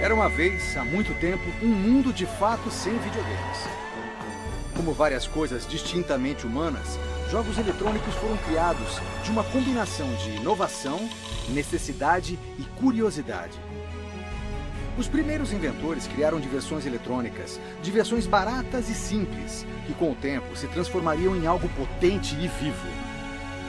Era uma vez, há muito tempo, um mundo de fato sem videogames. Como várias coisas distintamente humanas, jogos eletrônicos foram criados de uma combinação de inovação, necessidade e curiosidade. Os primeiros inventores criaram diversões eletrônicas, diversões baratas e simples, que com o tempo se transformariam em algo potente e vivo.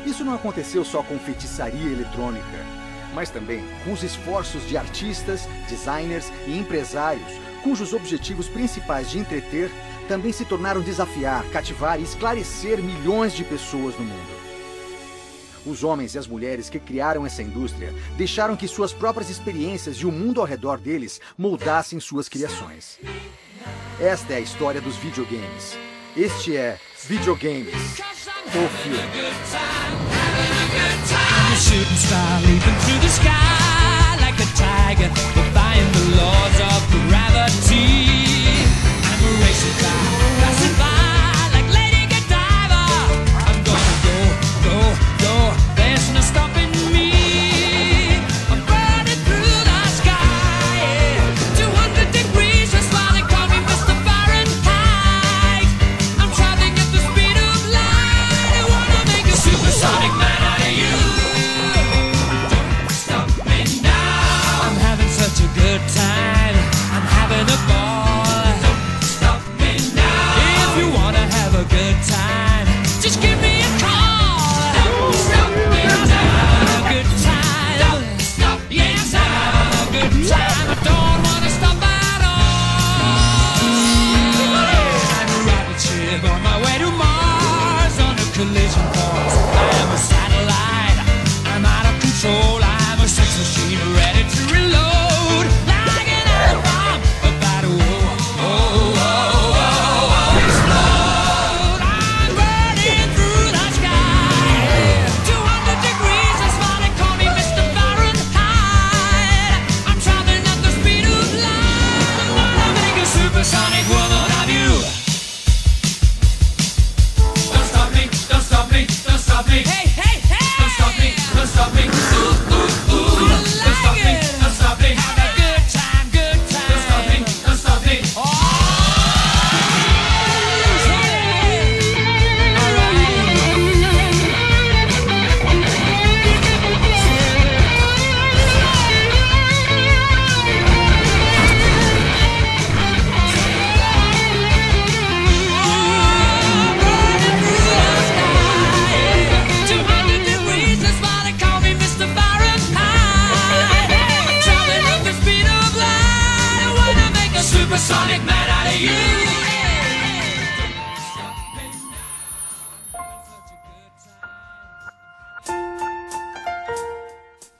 Isso não aconteceu só com feitiçaria eletrônica, mas também com os esforços de artistas, designers e empresários, cujos objetivos principais de entreter também se tornaram desafiar, cativar e esclarecer milhões de pessoas no mundo. Os homens e as mulheres que criaram essa indústria deixaram que suas próprias experiências e o mundo ao redor deles moldassem suas criações. Esta é a história dos videogames. Este é Videogames, o filme. A shooting star leaping through the sky like a tiger, defying the laws of gravity. I'm a racing car, passing by like Lady Godiva. I'm gonna go, there's no stopping me. I'm burning through the sky, yeah. 200 degrees, that's why they call me Mr. Fahrenheit. I'm traveling at the speed of light. I wanna make a supersonic man out of you. Such a good time, I'm having a ball. Don't stop me now. If you wanna have a good time, just give me a call. Don't stop me now. A good time. Don't stop me now. Yes, I'm having a good time. I don't wanna stop at all. I'm a rocket ship on my way to Mars on a collision course. I am a satellite. I'm out of control. I'm a sex machine ready to reload.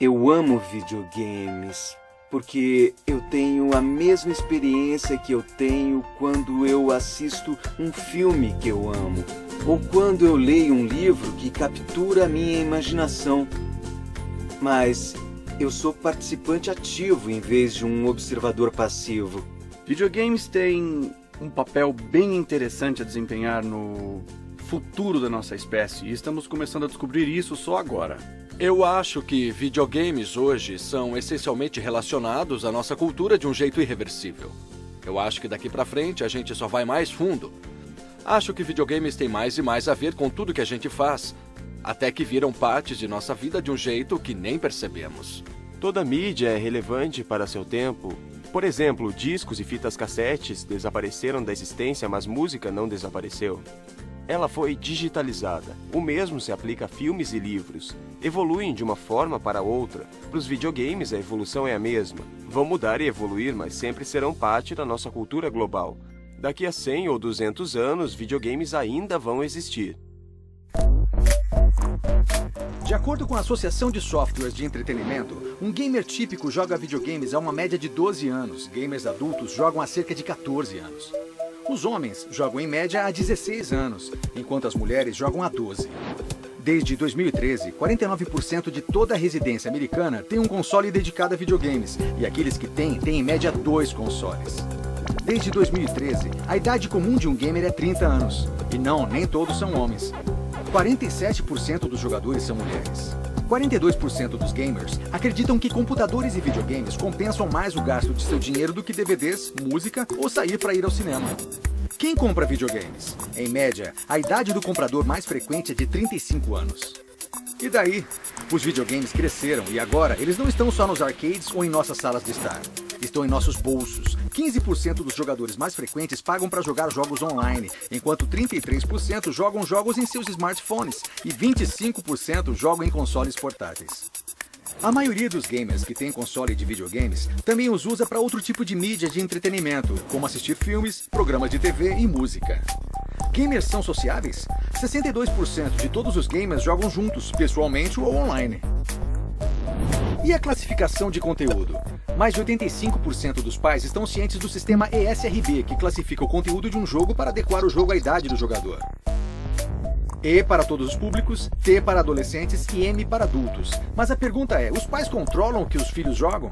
Eu amo videogames porque eu tenho a mesma experiência que eu tenho quando eu assisto um filme que eu amo, ou quando eu leio um livro que captura a minha imaginação. Mas eu sou participante ativo em vez de um observador passivo. Videogames têm um papel bem interessante a desempenhar no futuro da nossa espécie e estamos começando a descobrir isso só agora. Eu acho que videogames hoje são essencialmente relacionados à nossa cultura de um jeito irreversível. Eu acho que daqui pra frente a gente só vai mais fundo. Acho que videogames têm mais e mais a ver com tudo que a gente faz, até que viram partes de nossa vida de um jeito que nem percebemos. Toda mídia é relevante para seu tempo. Por exemplo, discos e fitas cassetes desapareceram da existência, mas música não desapareceu. Ela foi digitalizada. O mesmo se aplica a filmes e livros. Evoluem de uma forma para outra. Para os videogames, a evolução é a mesma. Vão mudar e evoluir, mas sempre serão parte da nossa cultura global. Daqui a 100 ou 200 anos, videogames ainda vão existir. De acordo com a Associação de Softwares de Entretenimento, um gamer típico joga videogames há uma média de 12 anos. Gamers adultos jogam há cerca de 14 anos. Os homens jogam em média há 16 anos, enquanto as mulheres jogam há 12. Desde 2013, 49% de toda a residência americana tem um console dedicado a videogames, e aqueles que têm em média 2 consoles. Desde 2013, a idade comum de um gamer é 30 anos. E não, nem todos são homens. 47% dos jogadores são mulheres. 42% dos gamers acreditam que computadores e videogames compensam mais o gasto de seu dinheiro do que DVDs, música ou sair para ir ao cinema. Quem compra videogames? Em média, a idade do comprador mais frequente é de 35 anos. E daí? Os videogames cresceram e agora eles não estão só nos arcades ou em nossas salas de estar. Estão em nossos bolsos. 15% dos jogadores mais frequentes pagam para jogar jogos online, enquanto 33% jogam jogos em seus smartphones e 25% jogam em consoles portáteis. A maioria dos gamers que tem console de videogames também os usa para outro tipo de mídia de entretenimento, como assistir filmes, programas de TV e música. Gamers são sociáveis? 62% de todos os gamers jogam juntos, pessoalmente ou online. E a classificação de conteúdo? Mais de 85% dos pais estão cientes do sistema ESRB, que classifica o conteúdo de um jogo para adequar o jogo à idade do jogador. E para todos os públicos, T para adolescentes e M para adultos. Mas a pergunta é, os pais controlam o que os filhos jogam?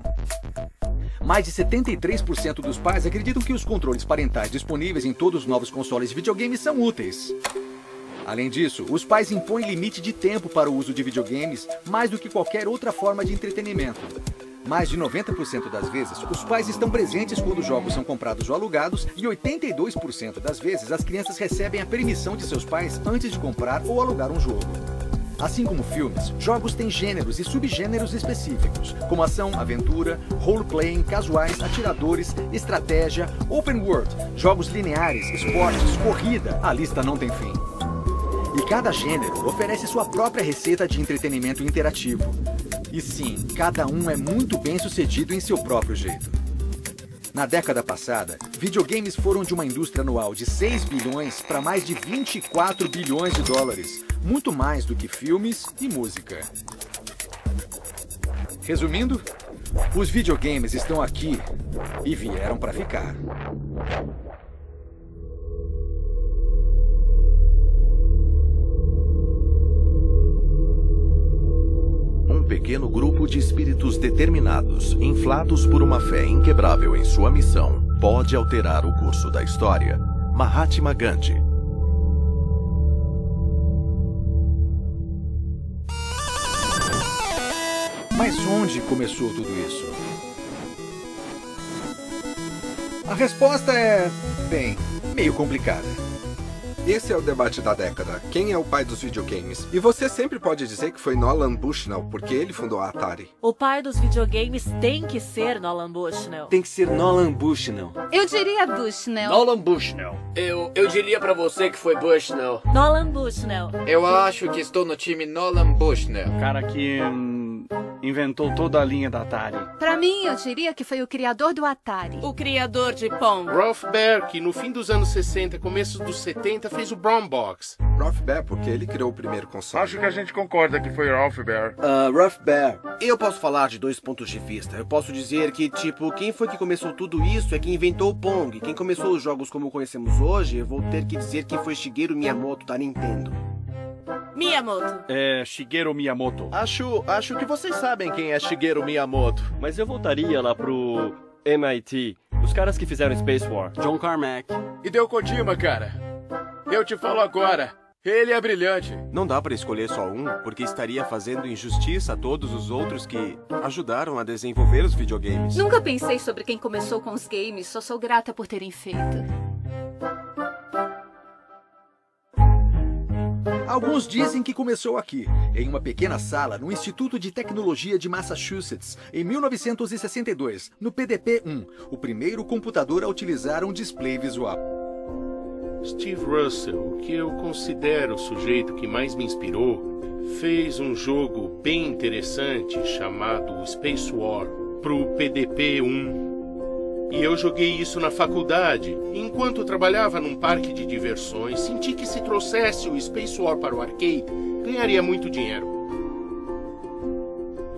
Mais de 73% dos pais acreditam que os controles parentais disponíveis em todos os novos consoles de videogames são úteis. Além disso, os pais impõem limite de tempo para o uso de videogames mais do que qualquer outra forma de entretenimento. Mais de 90% das vezes, os pais estão presentes quando os jogos são comprados ou alugados e 82% das vezes as crianças recebem a permissão de seus pais antes de comprar ou alugar um jogo. Assim como filmes, jogos têm gêneros e subgêneros específicos, como ação, aventura, role-playing, casuais, atiradores, estratégia, open world, jogos lineares, esportes, corrida, a lista não tem fim. E cada gênero oferece sua própria receita de entretenimento interativo. E sim, cada um é muito bem sucedido em seu próprio jeito. Na década passada, videogames foram de uma indústria anual de 6 bilhões para mais de 24 bilhões de dólares, muito mais do que filmes e música. Resumindo, os videogames estão aqui e vieram para ficar. Um pequeno grupo de espíritos determinados, inflados por uma fé inquebrável em sua missão, pode alterar o curso da história. Mahatma Gandhi. Mas onde começou tudo isso? A resposta é, bem, meio complicada. Esse é o debate da década. Quem é o pai dos videogames? E você sempre pode dizer que foi Nolan Bushnell, porque ele fundou a Atari. O pai dos videogames tem que ser Nolan Bushnell. Tem que ser Nolan Bushnell. Eu diria Bushnell. Nolan Bushnell. Eu diria pra você que foi Bushnell. Nolan Bushnell. Eu acho que estou no time Nolan Bushnell. O cara que inventou toda a linha da Atari. Pra mim, eu diria que foi o criador do Atari. O criador de Pong. Ralph Baer, que no fim dos anos 60, começo dos 70, fez o Brown Box. Ralph Baer, porque ele criou o primeiro console. Acho que a gente concorda que foi Ralph Baer. Ralph Baer. Eu posso falar de dois pontos de vista. Eu posso dizer que, quem foi que começou tudo isso é quem inventou o Pong. Quem começou os jogos como conhecemos hoje, eu vou ter que dizer que foi Shigeru Miyamoto da Nintendo. Miyamoto. Shigeru Miyamoto. Acho que vocês sabem quem é Shigeru Miyamoto. Mas eu voltaria lá pro MIT. Os caras que fizeram Space War. John Carmack. Hideo Kojima, cara. Eu te falo agora. Ele é brilhante. Não dá pra escolher só um, porque estaria fazendo injustiça a todos os outros que ajudaram a desenvolver os videogames. Nunca pensei sobre quem começou com os games, só sou grata por terem feito. Alguns dizem que começou aqui, em uma pequena sala no Instituto de Tecnologia de Massachusetts, em 1962, no PDP-1, o primeiro computador a utilizar um display visual. Steve Russell, que eu considero o sujeito que mais me inspirou, fez um jogo bem interessante chamado Space War pro PDP-1. E eu joguei isso na faculdade. Enquanto trabalhava num parque de diversões, senti que se trouxesse o Space War para o arcade, ganharia muito dinheiro.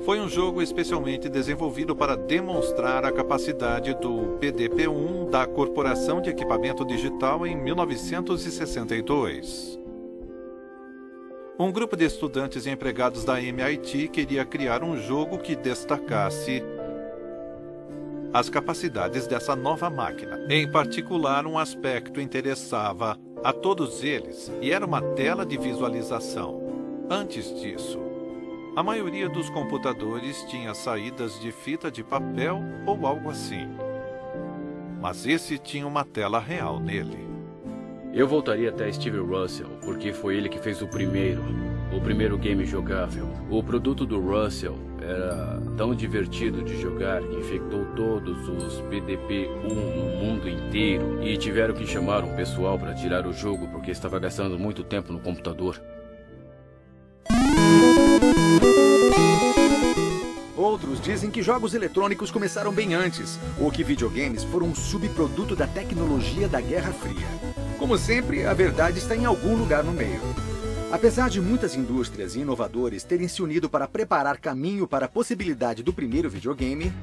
Foi um jogo especialmente desenvolvido para demonstrar a capacidade do PDP-1 da Corporação de Equipamento Digital em 1962. Um grupo de estudantes e empregados da MIT queria criar um jogo que destacasse as capacidades dessa nova máquina. Em particular, um aspecto interessava a todos eles e era uma tela de visualização. Antes disso, a maioria dos computadores tinha saídas de fita de papel ou algo assim. Mas esse tinha uma tela real nele. Eu voltaria até Steve Russell, porque foi ele que fez o primeiro game jogável. O produto do Russell era tão divertido de jogar que infectou todos os PDP-1 no mundo inteiro e tiveram que chamar um pessoal para tirar o jogo porque estava gastando muito tempo no computador. Outros dizem que jogos eletrônicos começaram bem antes, ou que videogames foram um subproduto da tecnologia da Guerra Fria. Como sempre, a verdade está em algum lugar no meio. Apesar de muitas indústrias e inovadores terem se unido para preparar caminho para a possibilidade do primeiro videogame,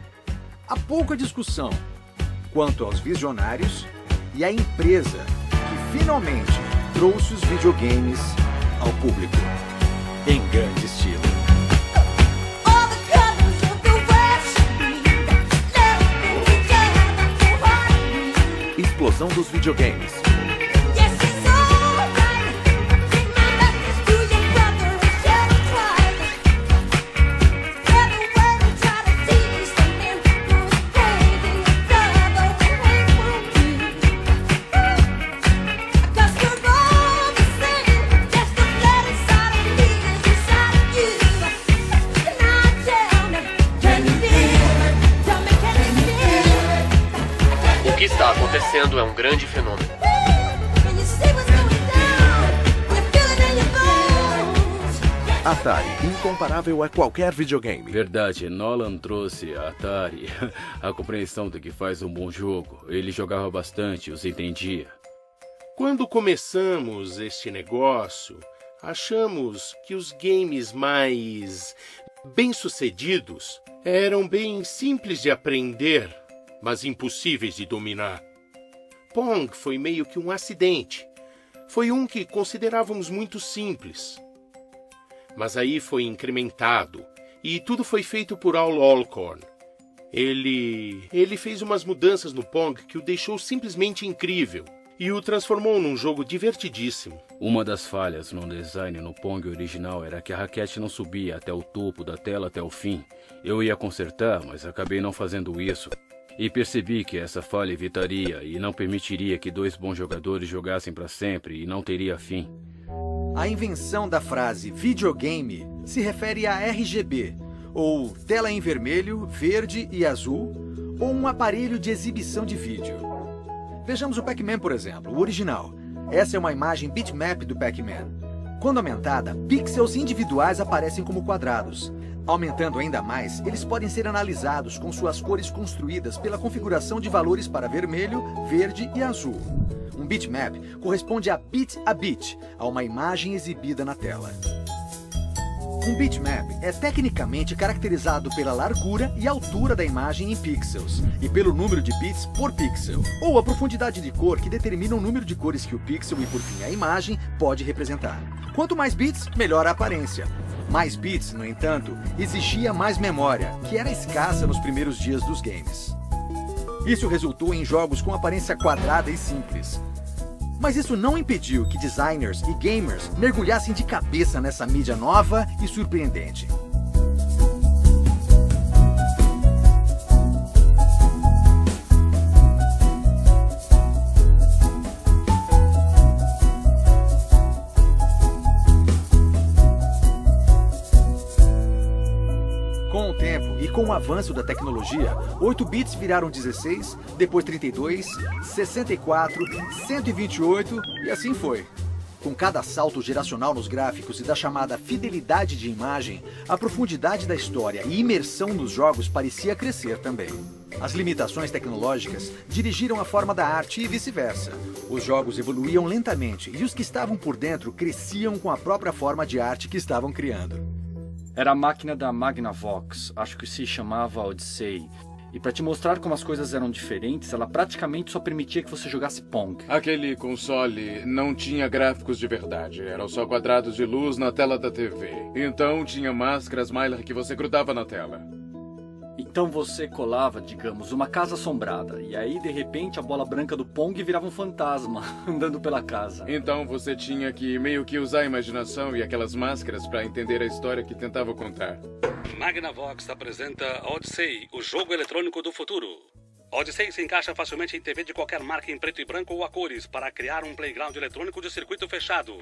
há pouca discussão quanto aos visionários e à empresa que finalmente trouxe os videogames ao público, em grande estilo. Explosão dos videogames. O que está acontecendo é um grande fenômeno. Atari, incomparável a qualquer videogame. Verdade, Nolan trouxe a Atari a compreensão do que faz um bom jogo. Ele jogava bastante, os entendia. Quando começamos este negócio, achamos que os games mais bem-sucedidos eram bem simples de aprender, mas impossíveis de dominar. Pong foi meio que um acidente. Foi um que considerávamos muito simples. Mas aí foi incrementado, e tudo foi feito por Al Alcorn. Ele fez umas mudanças no Pong que o deixou simplesmente incrível, e o transformou num jogo divertidíssimo. Uma das falhas no design no Pong original era que a raquete não subia até o topo da tela até o fim. Eu ia consertar, mas acabei não fazendo isso. E percebi que essa falha evitaria e não permitiria que dois bons jogadores jogassem para sempre e não teria fim. A invenção da frase videogame se refere a RGB, ou tela em vermelho, verde e azul, ou um aparelho de exibição de vídeo. Vejamos o Pac-Man, por exemplo, o original. Essa é uma imagem bitmap do Pac-Man. Quando aumentada, pixels individuais aparecem como quadrados. Aumentando ainda mais, eles podem ser analisados com suas cores construídas pela configuração de valores para vermelho, verde e azul. Um bitmap corresponde a bit, a uma imagem exibida na tela. Um bitmap é tecnicamente caracterizado pela largura e altura da imagem em pixels, e pelo número de bits por pixel, ou a profundidade de cor que determina o número de cores que o pixel e, por fim, a imagem pode representar. Quanto mais bits, melhor a aparência. Mais bits, no entanto, exigia mais memória, que era escassa nos primeiros dias dos games. Isso resultou em jogos com aparência quadrada e simples. Mas isso não impediu que designers e gamers mergulhassem de cabeça nessa mídia nova e surpreendente. Com o tempo e com o avanço da tecnologia, 8 bits viraram 16, depois 32, 64, 128 e assim foi. Com cada salto geracional nos gráficos e da chamada fidelidade de imagem, a profundidade da história e imersão nos jogos parecia crescer também. As limitações tecnológicas dirigiram a forma da arte e vice-versa. Os jogos evoluíam lentamente e os que estavam por dentro cresciam com a própria forma de arte que estavam criando. Era a máquina da Magnavox, acho que se chamava Odyssey. E para te mostrar como as coisas eram diferentes, ela praticamente só permitia que você jogasse Pong. Aquele console não tinha gráficos de verdade, eram só quadrados de luz na tela da TV. Então tinha máscaras Mylar que você grudava na tela. Então você colava, digamos, uma casa assombrada. E aí, de repente, a bola branca do Pong virava um fantasma andando pela casa. Então você tinha que meio que usar a imaginação e aquelas máscaras para entender a história que tentava contar. Magnavox apresenta Odyssey, o jogo eletrônico do futuro. Odyssey se encaixa facilmente em TV de qualquer marca em preto e branco ou a cores para criar um playground eletrônico de circuito fechado.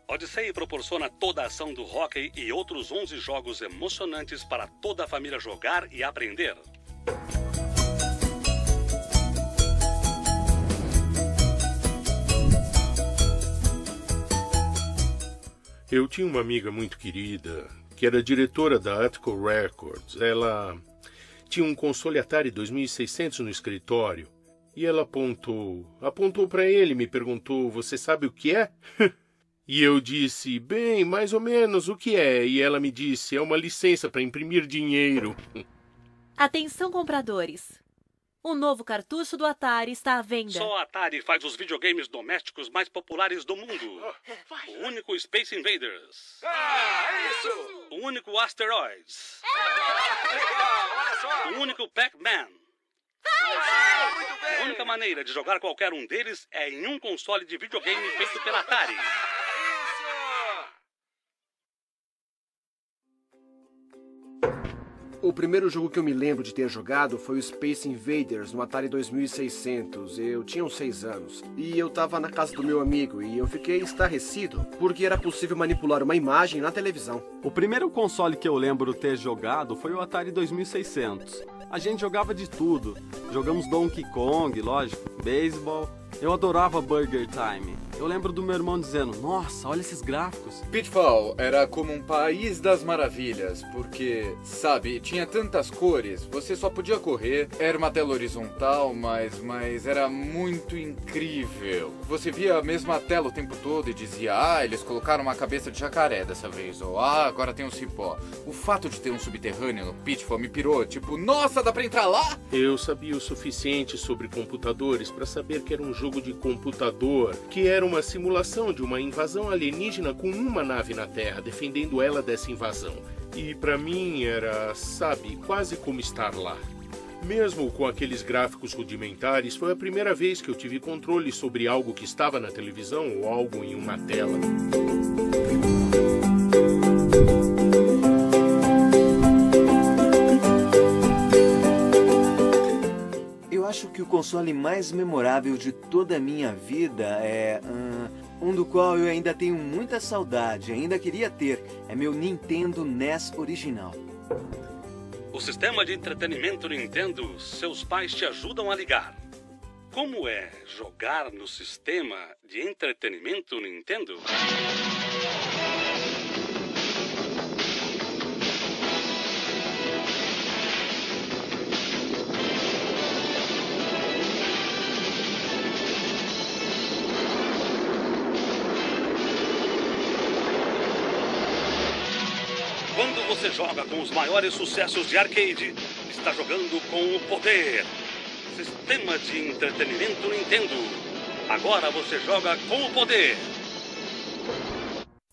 Odyssey proporciona toda a ação do hóquei e outros 11 jogos emocionantes para toda a família jogar e aprender. Eu tinha uma amiga muito querida, que era diretora da Atco Records. Ela tinha um console Atari 2600 no escritório. E ela apontou para ele e me perguntou, você sabe o que é? E eu disse, bem, mais ou menos, o que é? E ela me disse, é uma licença para imprimir dinheiro. Atenção, compradores. O novo cartucho do Atari está à venda. Só a Atari faz os videogames domésticos mais populares do mundo. O único Space Invaders. É isso! O único Asteroids. Legal, olha só! O único Pac-Man. Muito bem! A única maneira de jogar qualquer um deles é em um console de videogame feito pela Atari. O primeiro jogo que eu me lembro de ter jogado foi o Space Invaders no Atari 2600. Eu tinha uns 6 anos. E eu tava na casa do meu amigo e eu fiquei estarrecido porque era possível manipular uma imagem na televisão. O primeiro console que eu lembro ter jogado foi o Atari 2600. A gente jogava de tudo. Jogamos Donkey Kong, lógico, beisebol. Eu adorava Burger Time. Eu lembro do meu irmão dizendo, nossa, olha esses gráficos. Pitfall era como um país das maravilhas, porque, sabe, tinha tantas cores, você só podia correr, era uma tela horizontal, mas era muito incrível. Você via a mesma tela o tempo todo e dizia, eles colocaram uma cabeça de jacaré dessa vez, ou agora tem um cipó. O fato de ter um subterrâneo no Pitfall me pirou, tipo, nossa, dá pra entrar lá? Eu sabia o suficiente sobre computadores para saber que era um jogo de computador, que era uma simulação de uma invasão alienígena com uma nave na Terra, defendendo ela dessa invasão. E para mim era, sabe, quase como estar lá. Mesmo com aqueles gráficos rudimentares, foi a primeira vez que eu tive controle sobre algo que estava na televisão ou algo em uma tela. Eu acho que o console mais memorável de toda a minha vida é um do qual eu ainda tenho muita saudade, ainda queria ter. É meu Nintendo NES original. O sistema de entretenimento Nintendo, seus pais te ajudam a ligar. Como é jogar no sistema de entretenimento Nintendo? Quando você joga com os maiores sucessos de arcade, está jogando com o poder. Sistema de entretenimento Nintendo. Agora você joga com o poder.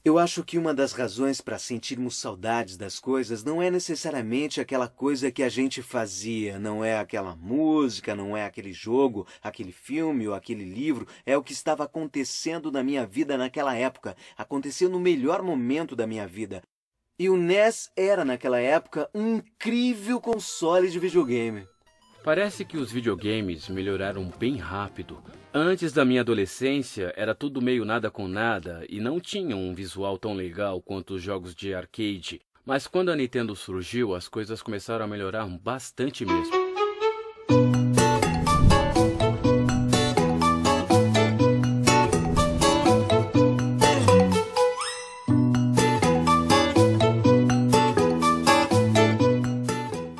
Eu acho que uma das razões para sentirmos saudades das coisas não é necessariamente aquela coisa que a gente fazia, não é aquela música, não é aquele jogo, aquele filme ou aquele livro, é o que estava acontecendo na minha vida naquela época, aconteceu no melhor momento da minha vida. E o NES era, naquela época, um incrível console de videogame. Parece que os videogames melhoraram bem rápido. Antes da minha adolescência, era tudo meio nada com nada e não tinha um visual tão legal quanto os jogos de arcade. Mas quando a Nintendo surgiu, as coisas começaram a melhorar bastante mesmo.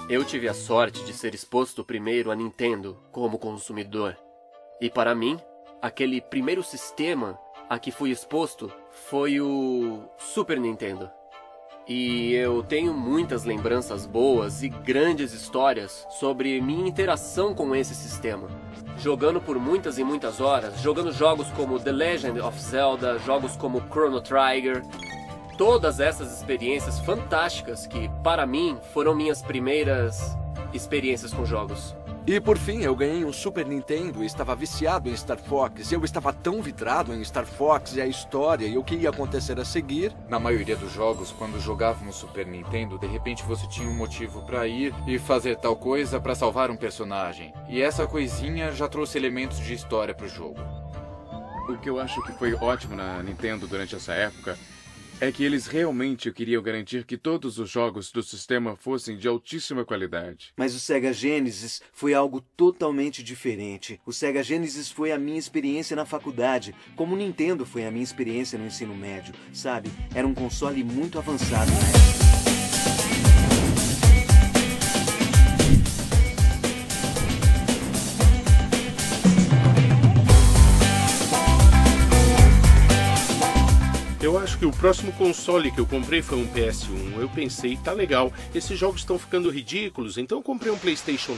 Eu tive a sorte de ser exposto primeiro à Nintendo como consumidor. E para mim, aquele primeiro sistema a que fui exposto foi o Super Nintendo. E eu tenho muitas lembranças boas e grandes histórias sobre minha interação com esse sistema. Jogando por muitas e muitas horas, jogando jogos como The Legend of Zelda, jogos como Chrono Trigger. Todas essas experiências fantásticas que, para mim, foram minhas primeiras experiências com jogos. E por fim, eu ganhei um Super Nintendo e estava viciado em Star Fox. Eu estava tão vidrado em Star Fox e a história e o que ia acontecer a seguir. Na maioria dos jogos, quando jogávamos Super Nintendo, de repente você tinha um motivo para ir e fazer tal coisa para salvar um personagem. E essa coisinha já trouxe elementos de história pro jogo. O que eu acho que foi ótimo na Nintendo durante essa época é que eles realmente queriam garantir que todos os jogos do sistema fossem de altíssima qualidade. Mas o Sega Genesis foi algo totalmente diferente. O Sega Genesis foi a minha experiência na faculdade, como o Nintendo foi a minha experiência no ensino médio, sabe? Era um console muito avançado na época. Eu acho que o próximo console que eu comprei foi um PS1. Eu pensei, tá legal, esses jogos estão ficando ridículos, então eu comprei um PlayStation 1.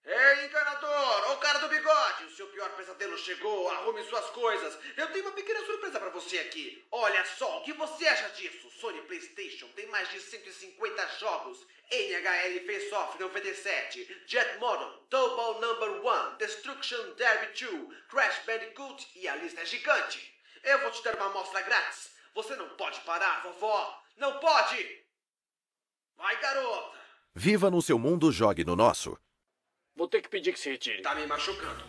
Ei, encanador! O cara do bigode! O seu pior pesadelo chegou, arrume suas coisas. Eu tenho uma pequena surpresa pra você aqui. Olha só, o que você acha disso? Sony PlayStation tem mais de 150 jogos. NHL Face-Off 97, Jet Model, Double Number 1, Destruction Derby 2, Crash Bandicoot e a lista é gigante. Eu vou te dar uma amostra grátis. Você não pode parar, vovó. Não pode! Vai, garota! Viva no seu mundo, jogue no nosso. Vou ter que pedir que se retire. Tá me machucando.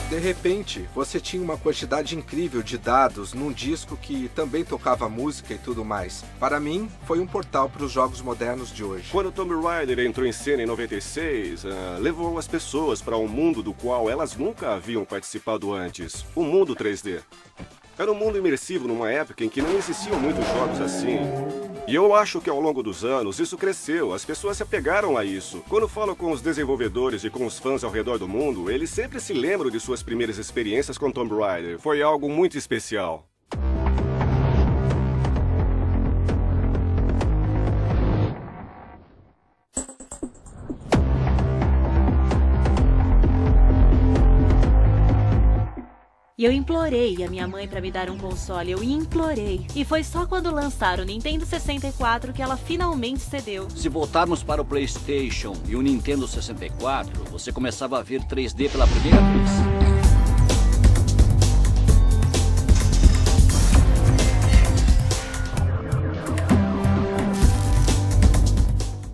De repente, você tinha uma quantidade incrível de dados num disco que também tocava música e tudo mais. Para mim, foi um portal para os jogos modernos de hoje. Quando Tomb Raider entrou em cena em 96, levou as pessoas para um mundo do qual elas nunca haviam participado antes. O mundo 3D. Era um mundo imersivo numa época em que não existiam muitos jogos assim. E eu acho que ao longo dos anos isso cresceu, as pessoas se apegaram a isso. Quando falo com os desenvolvedores e com os fãs ao redor do mundo, eles sempre se lembram de suas primeiras experiências com Tomb Raider. Foi algo muito especial. E eu implorei a minha mãe para me dar um console, eu implorei. E foi só quando lançaram o Nintendo 64 que ela finalmente cedeu. Se voltarmos para o PlayStation e o Nintendo 64, você começava a ver 3D pela primeira vez.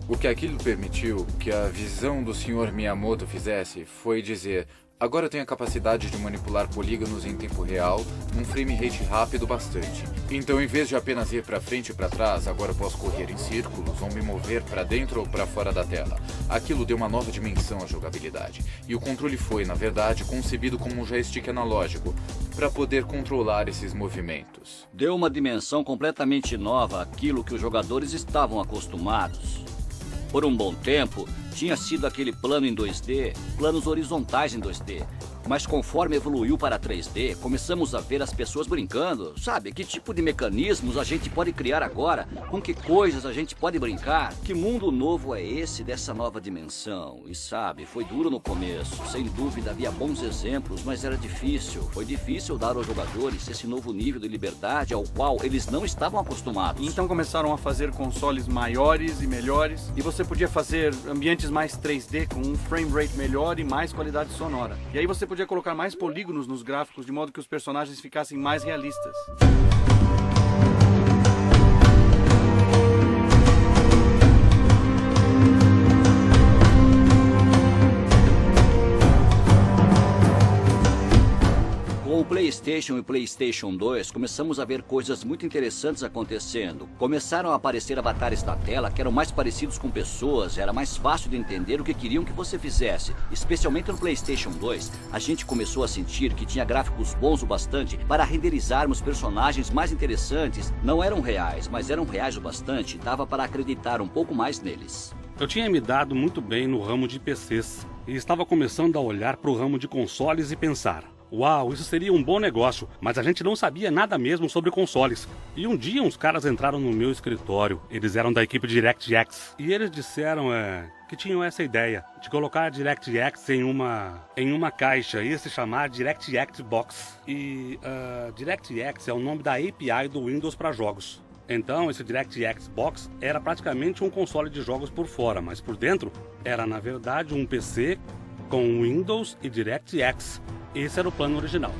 O que aquilo permitiu que a visão do Sr. Miyamoto fizesse foi dizer: agora eu tenho a capacidade de manipular polígonos em tempo real, num frame rate rápido bastante. Então, em vez de apenas ir para frente e para trás, agora eu posso correr em círculos ou me mover para dentro ou para fora da tela. Aquilo deu uma nova dimensão à jogabilidade. E o controle foi, na verdade, concebido como um joystick analógico, para poder controlar esses movimentos. Deu uma dimensão completamente nova àquilo que os jogadores estavam acostumados. Por um bom tempo, tinha sido aquele plano em 2D, planos horizontais em 2D. Mas conforme evoluiu para 3D, começamos a ver as pessoas brincando. Sabe, que tipo de mecanismos a gente pode criar agora? Com que coisas a gente pode brincar? Que mundo novo é esse dessa nova dimensão? E sabe, foi duro no começo. Sem dúvida havia bons exemplos, mas era difícil. Foi difícil dar aos jogadores esse novo nível de liberdade ao qual eles não estavam acostumados. Então começaram a fazer consoles maiores e melhores, e você podia fazer ambientes mais 3D com um frame rate melhor e mais qualidade sonora. E aí você podia colocar mais polígonos nos gráficos de modo que os personagens ficassem mais realistas. Com o PlayStation e PlayStation 2, começamos a ver coisas muito interessantes acontecendo. Começaram a aparecer avatares na tela que eram mais parecidos com pessoas, era mais fácil de entender o que queriam que você fizesse. Especialmente no PlayStation 2, a gente começou a sentir que tinha gráficos bons o bastante para renderizarmos personagens mais interessantes. Não eram reais, mas eram reais o bastante, dava para acreditar um pouco mais neles. Eu tinha me dado muito bem no ramo de PCs e estava começando a olhar para o ramo de consoles e pensar: uau, isso seria um bom negócio, mas a gente não sabia nada mesmo sobre consoles. E um dia uns caras entraram no meu escritório, eles eram da equipe DirectX, e eles disseram que tinham essa ideia de colocar a DirectX em uma caixa e se chamar DirectX Box. E DirectX é o nome da API do Windows para jogos. Então esse DirectX Box era praticamente um console de jogos por fora, mas por dentro era na verdade um PC com Windows e DirectX. Esse era o plano original.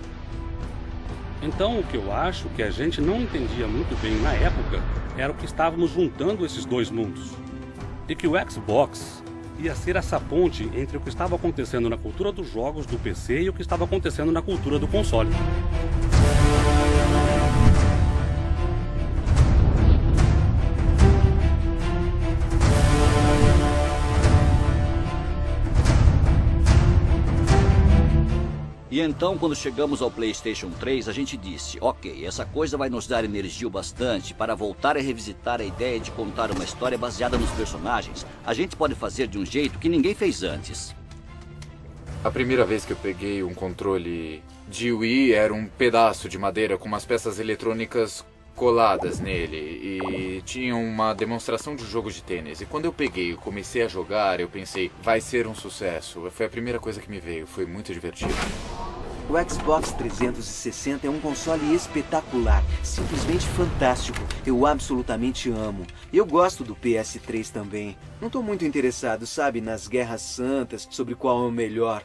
Então o que eu acho que a gente não entendia muito bem na época era o que estávamos juntando esses dois mundos. E que o Xbox ia ser essa ponte entre o que estava acontecendo na cultura dos jogos do PC e o que estava acontecendo na cultura do console. E então, quando chegamos ao PlayStation 3, a gente disse: ok, essa coisa vai nos dar energia o bastante para voltar a revisitar a ideia de contar uma história baseada nos personagens. A gente pode fazer de um jeito que ninguém fez antes. A primeira vez que eu peguei um controle de Wii era um pedaço de madeira com umas peças eletrônicas coladas nele e tinha uma demonstração de jogo de tênis. E quando eu peguei e comecei a jogar, eu pensei, vai ser um sucesso. Foi a primeira coisa que me veio, foi muito divertido. O Xbox 360 é um console espetacular, simplesmente fantástico. Eu absolutamente amo. Eu gosto do PS3 também. Não tô muito interessado, sabe, nas guerras santas sobre qual é o melhor.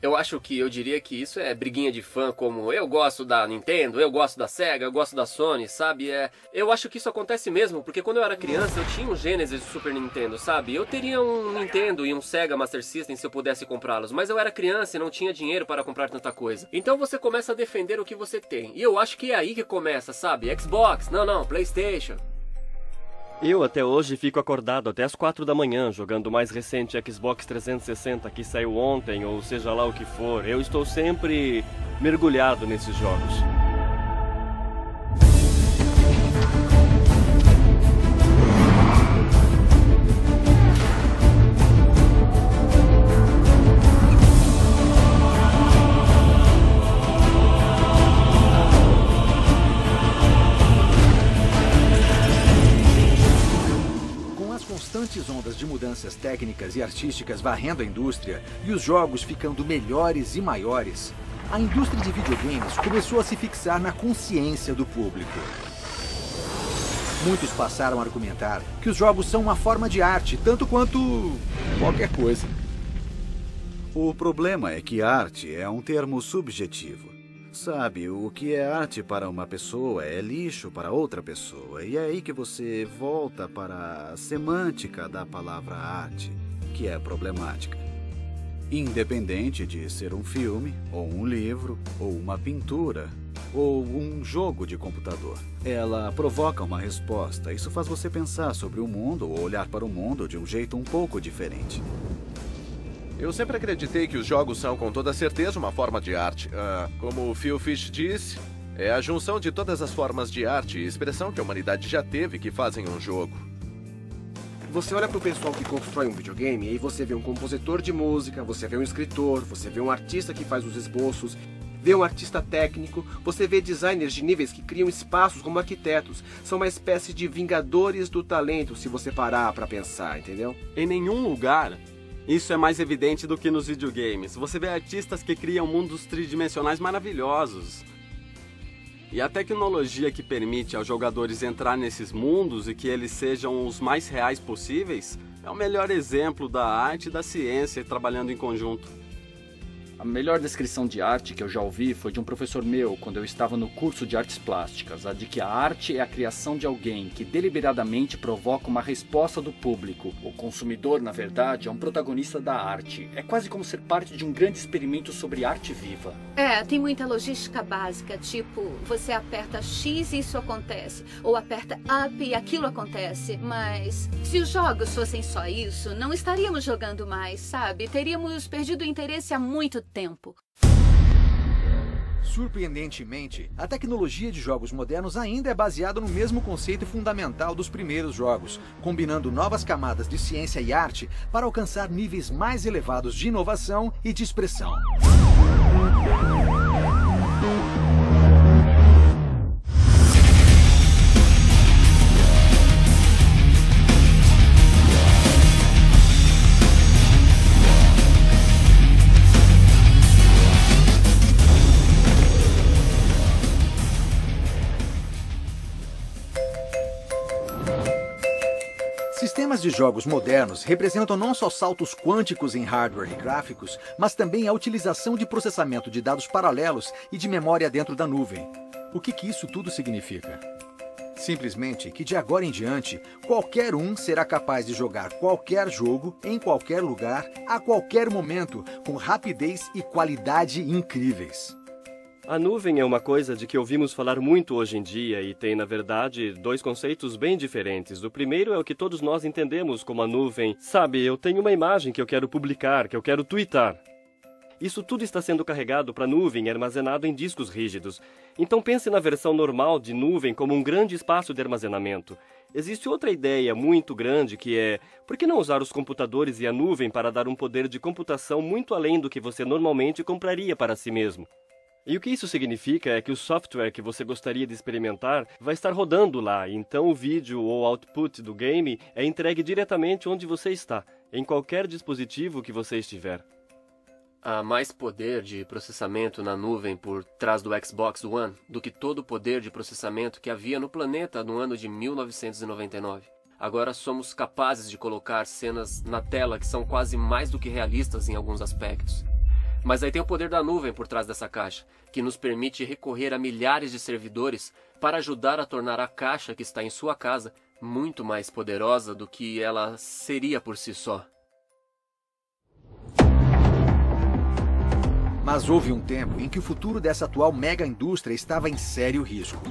Eu diria que isso é briguinha de fã, como eu gosto da Nintendo, eu gosto da Sega, eu gosto da Sony, sabe? Eu acho que isso acontece mesmo, porque quando eu era criança eu tinha um Genesis e um Super Nintendo, sabe? Eu teria um Nintendo e um Sega Master System se eu pudesse comprá-los, mas eu era criança e não tinha dinheiro para comprar tanta coisa. Então você começa a defender o que você tem, e eu acho que é aí que começa, sabe? Xbox, não, PlayStation. Eu até hoje fico acordado até as 4 da manhã jogando o mais recente Xbox 360 que saiu ontem, ou seja lá o que for. Eu estou sempre mergulhado nesses jogos. Constantes ondas de mudanças técnicas e artísticas varrendo a indústria e os jogos ficando melhores e maiores, a indústria de videogames começou a se fixar na consciência do público. Muitos passaram a argumentar que os jogos são uma forma de arte, tanto quanto qualquer coisa. O problema é que arte é um termo subjetivo. Sabe, o que é arte para uma pessoa é lixo para outra pessoa. E é aí que você volta para a semântica da palavra arte, que é problemática. Independente de ser um filme, ou um livro, ou uma pintura, ou um jogo de computador. Ela provoca uma resposta. Isso faz você pensar sobre o mundo ou olhar para o mundo de um jeito um pouco diferente. Eu sempre acreditei que os jogos são com toda certeza uma forma de arte. Como o Phil Fish disse, é a junção de todas as formas de arte e expressão que a humanidade já teve que fazem um jogo. Você olha pro pessoal que constrói um videogame e aí você vê um compositor de música, você vê um escritor, você vê um artista que faz os esboços, vê um artista técnico, você vê designers de níveis que criam espaços como arquitetos. São uma espécie de vingadores do talento, se você parar pra pensar, entendeu? Em nenhum lugar isso é mais evidente do que nos videogames. Você vê artistas que criam mundos tridimensionais maravilhosos. E a tecnologia que permite aos jogadores entrar nesses mundos e que eles sejam os mais reais possíveis é o melhor exemplo da arte e da ciência trabalhando em conjunto. A melhor descrição de arte que eu já ouvi foi de um professor meu quando eu estava no curso de artes plásticas, a de que a arte é a criação de alguém que deliberadamente provoca uma resposta do público. O consumidor, na verdade, é um protagonista da arte. É quase como ser parte de um grande experimento sobre arte viva. Tem muita logística básica, tipo, você aperta X e isso acontece, ou aperta Up e aquilo acontece, mas se os jogos fossem só isso, não estaríamos jogando mais, sabe? Teríamos perdido o interesse há muito tempo. Surpreendentemente, a tecnologia de jogos modernos ainda é baseada no mesmo conceito fundamental dos primeiros jogos, combinando novas camadas de ciência e arte para alcançar níveis mais elevados de inovação e de expressão. Sistemas de jogos modernos representam não só saltos quânticos em hardware e gráficos, mas também a utilização de processamento de dados paralelos e de memória dentro da nuvem. O que isso tudo significa? Simplesmente que de agora em diante, qualquer um será capaz de jogar qualquer jogo, em qualquer lugar, a qualquer momento, com rapidez e qualidade incríveis. A nuvem é uma coisa de que ouvimos falar muito hoje em dia e tem, na verdade, dois conceitos bem diferentes. O primeiro é o que todos nós entendemos como a nuvem. Sabe, eu tenho uma imagem que eu quero publicar, que eu quero twittar. Isso tudo está sendo carregado para a nuvem e armazenado em discos rígidos. Então pense na versão normal de nuvem como um grande espaço de armazenamento. Existe outra ideia muito grande que é, por que não usar os computadores e a nuvem para dar um poder de computação muito além do que você normalmente compraria para si mesmo? E o que isso significa é que o software que você gostaria de experimentar vai estar rodando lá, então o vídeo ou output do game é entregue diretamente onde você está, em qualquer dispositivo que você estiver. Há mais poder de processamento na nuvem por trás do Xbox One do que todo o poder de processamento que havia no planeta no ano de 1999. Agora somos capazes de colocar cenas na tela que são quase mais do que realistas em alguns aspectos. Mas aí tem o poder da nuvem por trás dessa caixa, que nos permite recorrer a milhares de servidores para ajudar a tornar a caixa que está em sua casa muito mais poderosa do que ela seria por si só. Mas houve um tempo em que o futuro dessa atual mega indústria estava em sério risco.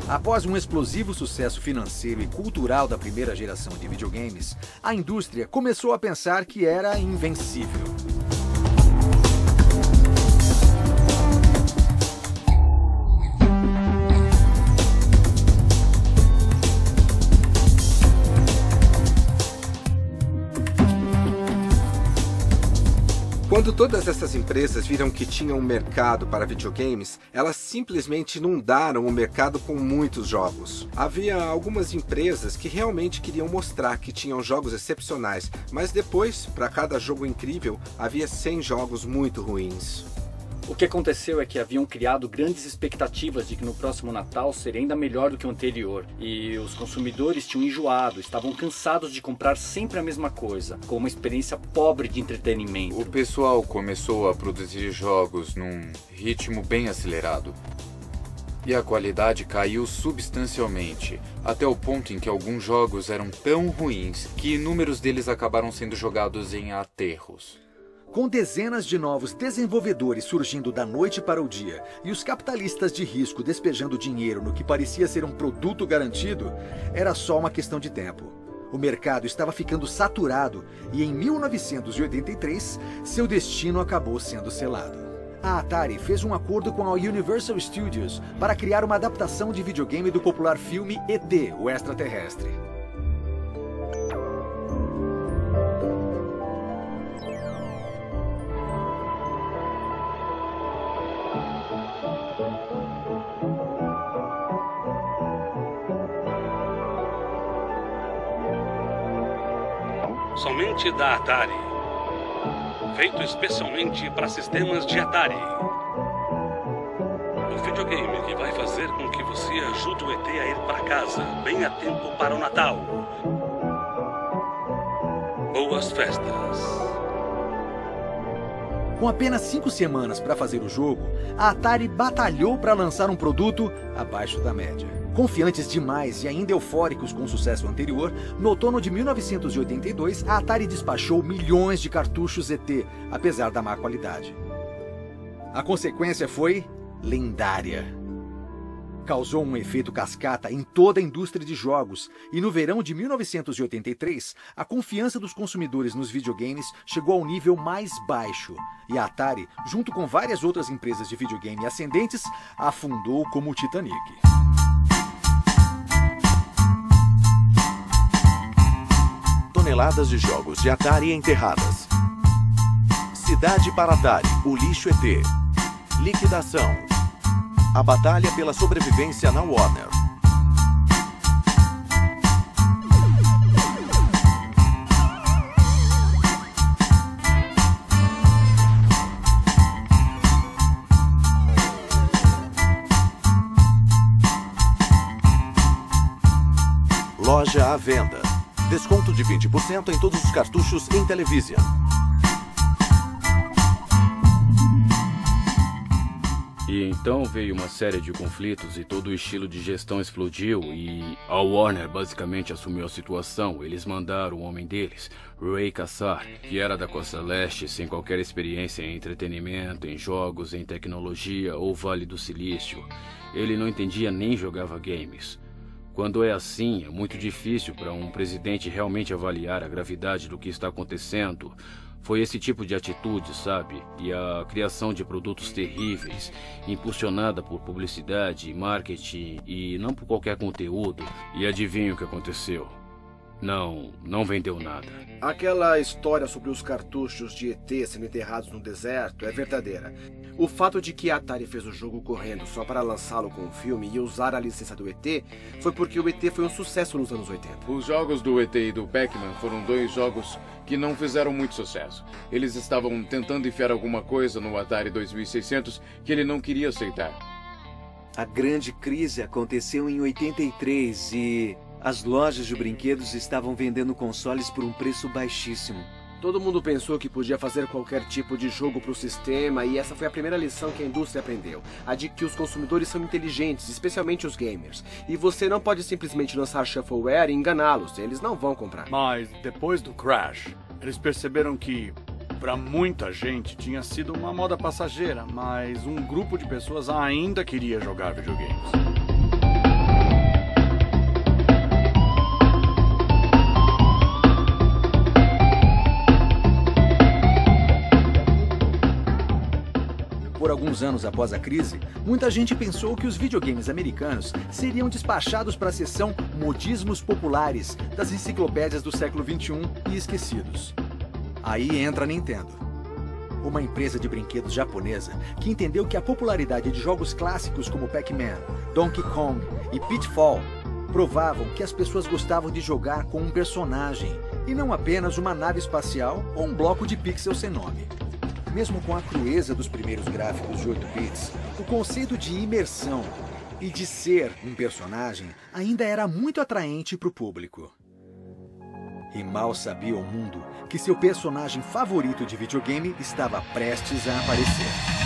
Após um explosivo sucesso financeiro e cultural da primeira geração de videogames, a indústria começou a pensar que era invencível. Quando todas essas empresas viram que tinham um mercado para videogames, elas simplesmente inundaram o mercado com muitos jogos. Havia algumas empresas que realmente queriam mostrar que tinham jogos excepcionais, mas depois, para cada jogo incrível, havia 100 jogos muito ruins. O que aconteceu é que haviam criado grandes expectativas de que no próximo Natal seria ainda melhor do que o anterior. E os consumidores tinham enjoado, estavam cansados de comprar sempre a mesma coisa, com uma experiência pobre de entretenimento. O pessoal começou a produzir jogos num ritmo bem acelerado. E a qualidade caiu substancialmente, até o ponto em que alguns jogos eram tão ruins que inúmeros deles acabaram sendo jogados em aterros. Com dezenas de novos desenvolvedores surgindo da noite para o dia e os capitalistas de risco despejando dinheiro no que parecia ser um produto garantido, era só uma questão de tempo. O mercado estava ficando saturado e em 1983, seu destino acabou sendo selado. A Atari fez um acordo com a Universal Studios para criar uma adaptação de videogame do popular filme E.T., o Extraterrestre. somente da Atari. Feito especialmente para sistemas de Atari. O videogame que vai fazer com que você ajude o ET a ir para casa bem a tempo para o Natal. Boas festas. Com apenas 5 semanas para fazer o jogo, a Atari batalhou para lançar um produto abaixo da média. Confiantes demais e ainda eufóricos com o sucesso anterior, no outono de 1982, a Atari despachou milhões de cartuchos ET, apesar da má qualidade. A consequência foi lendária. Causou um efeito cascata em toda a indústria de jogos, e no verão de 1983, a confiança dos consumidores nos videogames chegou ao nível mais baixo, e a Atari, junto com várias outras empresas de videogame ascendentes, afundou como o Titanic. Toneladas de jogos de Atari enterradas. Cidade para Atari, o lixo ET. Liquidação. A batalha pela sobrevivência na Warner. Loja à venda. Desconto de 20% em todos os cartuchos Intellivision. E então veio uma série de conflitos e todo o estilo de gestão explodiu e a Warner basicamente assumiu a situação. Eles mandaram o homem deles, Ray Kassar, que era da Costa Leste, sem qualquer experiência em entretenimento, em jogos, em tecnologia ou Vale do Silício. Ele não entendia nem jogava games. Quando é assim, é muito difícil para um presidente realmente avaliar a gravidade do que está acontecendo. Foi esse tipo de atitude, sabe? E a criação de produtos terríveis, impulsionada por publicidade, marketing e não por qualquer conteúdo. E adivinha o que aconteceu? Não vendeu nada. Aquela história sobre os cartuchos de ET sendo enterrados no deserto é verdadeira. O fato de que a Atari fez o jogo correndo só para lançá-lo com um filme e usar a licença do ET foi porque o ET foi um sucesso nos anos 80. Os jogos do ET e do Pac-Man foram dois jogos que não fizeram muito sucesso. Eles estavam tentando enfiar alguma coisa no Atari 2600 que ele não queria aceitar. A grande crise aconteceu em 83 e as lojas de brinquedos estavam vendendo consoles por um preço baixíssimo. Todo mundo pensou que podia fazer qualquer tipo de jogo para o sistema e essa foi a primeira lição que a indústria aprendeu. A de que os consumidores são inteligentes, especialmente os gamers. E você não pode simplesmente lançar shuffleware e enganá-los, eles não vão comprar. Mas depois do crash, eles perceberam que para muita gente tinha sido uma moda passageira, mas um grupo de pessoas ainda queria jogar videogames. Por alguns anos após a crise, muita gente pensou que os videogames americanos seriam despachados para a seção modismos populares das enciclopédias do século XXI e esquecidos. Aí entra a Nintendo, uma empresa de brinquedos japonesa que entendeu que a popularidade de jogos clássicos como Pac-Man, Donkey Kong e Pitfall provavam que as pessoas gostavam de jogar com um personagem e não apenas uma nave espacial ou um bloco de pixels sem nome. Mesmo com a crueza dos primeiros gráficos de 8 bits, o conceito de imersão e de ser um personagem ainda era muito atraente para o público. E mal sabia o mundo que seu personagem favorito de videogame estava prestes a aparecer.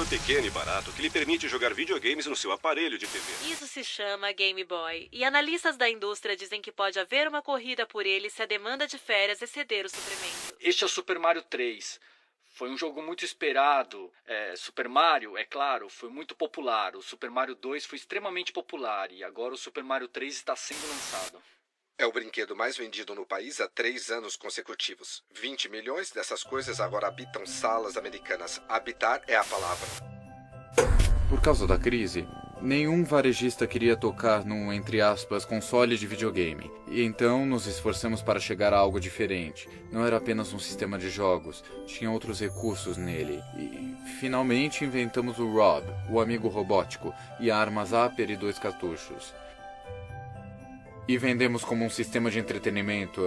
Pequeno e barato que lhe permite jogar videogames no seu aparelho de TV. Isso se chama Game Boy. E analistas da indústria dizem que pode haver uma corrida por ele se a demanda de férias exceder o suprimento. Este é o Super Mario 3. Foi um jogo muito esperado. Super Mario, é claro, foi muito popular. O Super Mario 2 foi extremamente popular e agora o Super Mario 3 está sendo lançado. É o brinquedo mais vendido no país há 3 anos consecutivos. 20 milhões dessas coisas agora habitam salas americanas. Habitar é a palavra. Por causa da crise, nenhum varejista queria tocar num, entre aspas, console de videogame. E então nos esforçamos para chegar a algo diferente. Não era apenas um sistema de jogos, tinha outros recursos nele. E finalmente inventamos o Rob, o amigo robótico, e a arma Zapper e 2 cartuchos. E vendemos como um sistema de entretenimento.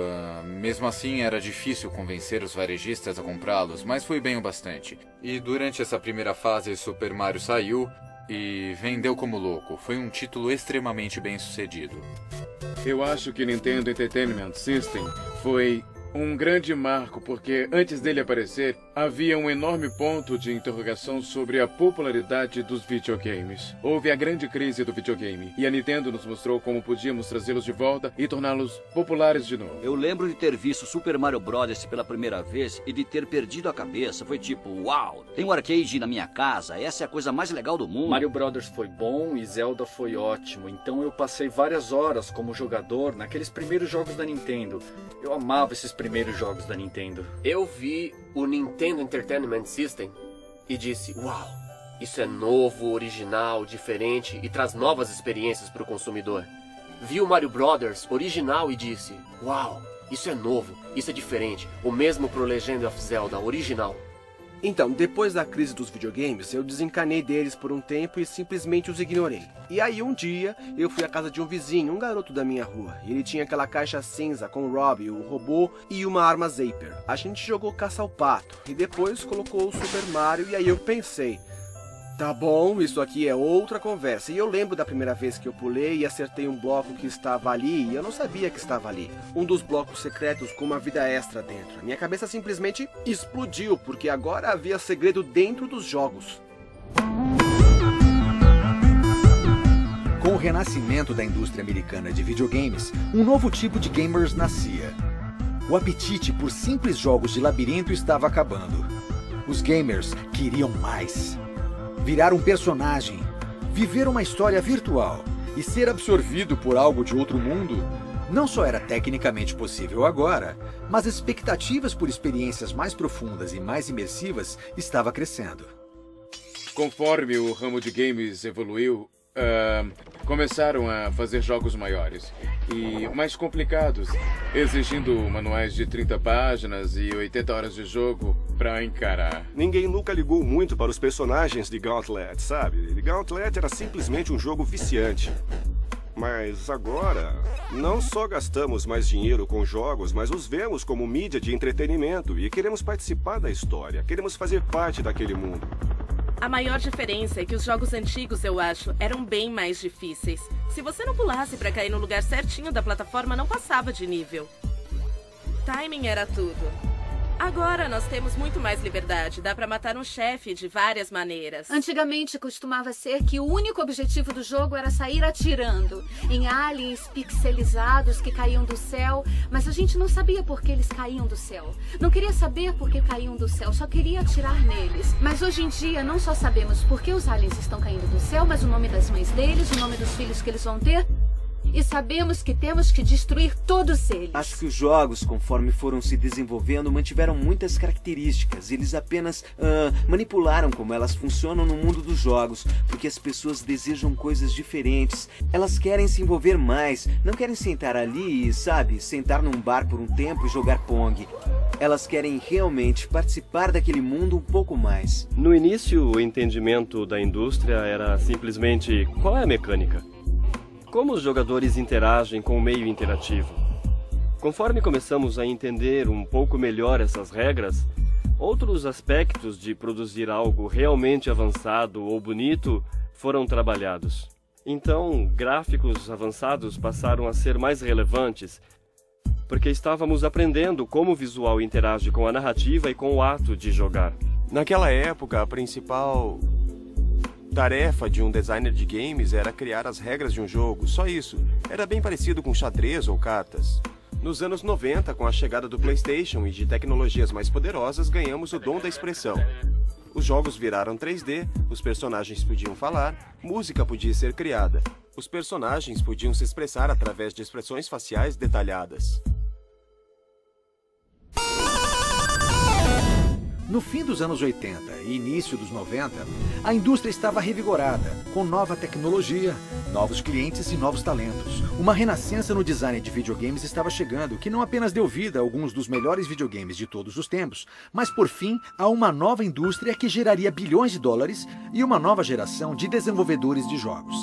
Mesmo assim, era difícil convencer os varejistas a comprá-los, mas foi bem o bastante. E durante essa primeira fase, Super Mario saiu e vendeu como louco. Foi um título extremamente bem sucedido. Eu acho que Nintendo Entertainment System foi um grande marco, porque antes dele aparecer, havia um enorme ponto de interrogação sobre a popularidade dos videogames. Houve a grande crise do videogame, e a Nintendo nos mostrou como podíamos trazê-los de volta e torná-los populares de novo. Eu lembro de ter visto Super Mario Bros. Pela primeira vez e de ter perdido a cabeça. Foi tipo, uau, tem um arcade na minha casa, essa é a coisa mais legal do mundo. Mario Bros. Foi bom e Zelda foi ótimo, então eu passei várias horas como jogador naqueles primeiros jogos da Nintendo. Eu amava esses primeiros jogos da Nintendo. Eu vi o Nintendo Entertainment System e disse, uau, isso é novo, original, diferente e traz novas experiências para o consumidor. Vi o Mario Brothers original e disse, uau, isso é novo, isso é diferente. O mesmo pro Legend of Zelda original. Então, depois da crise dos videogames, eu desencanei deles por um tempo e simplesmente os ignorei. E aí um dia, eu fui à casa de um vizinho, um garoto da minha rua. E ele tinha aquela caixa cinza com o Rob, o robô, e uma arma Zapper. A gente jogou caça ao pato, e depois colocou o Super Mario, e aí eu pensei, tá bom, isso aqui é outra conversa. E eu lembro da primeira vez que eu pulei e acertei um bloco que estava ali, e eu não sabia que estava ali. Um dos blocos secretos com uma vida extra dentro. Minha cabeça simplesmente explodiu, porque agora havia segredo dentro dos jogos. Com o renascimento da indústria americana de videogames, um novo tipo de gamers nascia. O apetite por simples jogos de labirinto estava acabando. Os gamers queriam mais. Virar um personagem, viver uma história virtual e ser absorvido por algo de outro mundo não só era tecnicamente possível agora, mas expectativas por experiências mais profundas e mais imersivas estava crescendo. Conforme o ramo de games evoluiu, começaram a fazer jogos maiores e mais complicados, exigindo manuais de 30 páginas e 80 horas de jogo para encarar. Ninguém nunca ligou muito para os personagens de Gauntlet, sabe? Gauntlet era simplesmente um jogo viciante. Mas agora, não só gastamos mais dinheiro com jogos, mas os vemos como mídia de entretenimento e queremos participar da história, queremos fazer parte daquele mundo. A maior diferença é que os jogos antigos, eu acho, eram bem mais difíceis. Se você não pulasse pra cair no lugar certinho da plataforma, não passava de nível. Timing era tudo. Agora nós temos muito mais liberdade. Dá pra matar um chefe de várias maneiras. Antigamente costumava ser que o único objetivo do jogo era sair atirando em aliens pixelizados que caíam do céu, mas a gente não sabia por que eles caíam do céu. Não queria saber por que caíam do céu, só queria atirar neles. Mas hoje em dia não só sabemos por que os aliens estão caindo do céu, mas o nome das mães deles, o nome dos filhos que eles vão ter. E sabemos que temos que destruir todos eles. Acho que os jogos, conforme foram se desenvolvendo, mantiveram muitas características. Eles apenas manipularam como elas funcionam no mundo dos jogos, porque as pessoas desejam coisas diferentes. Elas querem se envolver mais, não querem sentar ali e, sabe, sentar num bar por um tempo e jogar Pong. Elas querem realmente participar daquele mundo um pouco mais. No início, o entendimento da indústria era simplesmente qual é a mecânica? Como os jogadores interagem com o meio interativo? Conforme começamos a entender um pouco melhor essas regras, outros aspectos de produzir algo realmente avançado ou bonito foram trabalhados. Então, gráficos avançados passaram a ser mais relevantes, porque estávamos aprendendo como o visual interage com a narrativa e com o ato de jogar. Naquela época, a principal tarefa de um designer de games era criar as regras de um jogo, só isso. Era bem parecido com xadrez ou cartas. Nos anos 90, com a chegada do PlayStation e de tecnologias mais poderosas, ganhamos o dom da expressão. Os jogos viraram 3D, os personagens podiam falar, música podia ser criada. Os personagens podiam se expressar através de expressões faciais detalhadas. No fim dos anos 80 e início dos 90, a indústria estava revigorada, com nova tecnologia, novos clientes e novos talentos. Uma renascença no design de videogames estava chegando, que não apenas deu vida a alguns dos melhores videogames de todos os tempos, mas por fim a uma nova indústria que geraria bilhões de dólares e uma nova geração de desenvolvedores de jogos.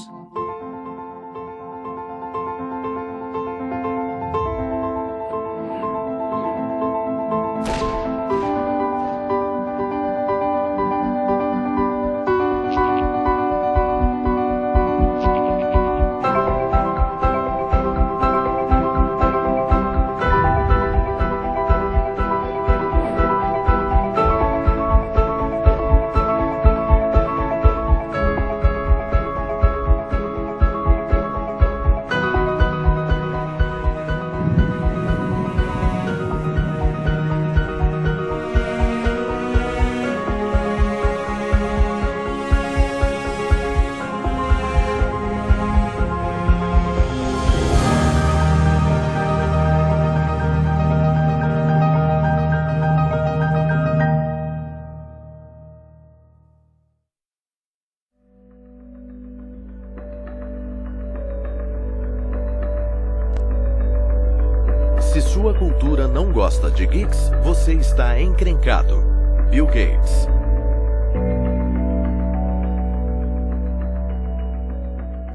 Se sua cultura não gosta de geeks, você está encrencado. Bill Gates.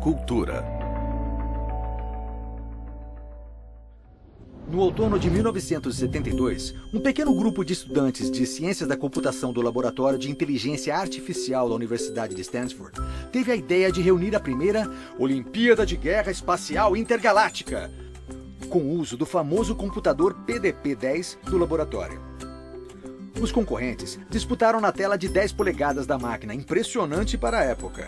Cultura. No outono de 1972, um pequeno grupo de estudantes de ciências da computação do Laboratório de Inteligência Artificial da Universidade de Stanford teve a ideia de reunir a primeira Olimpíada de Guerra Espacial Intergaláctica, com o uso do famoso computador PDP-10 do laboratório. Os concorrentes disputaram na tela de 10 polegadas da máquina, impressionante para a época.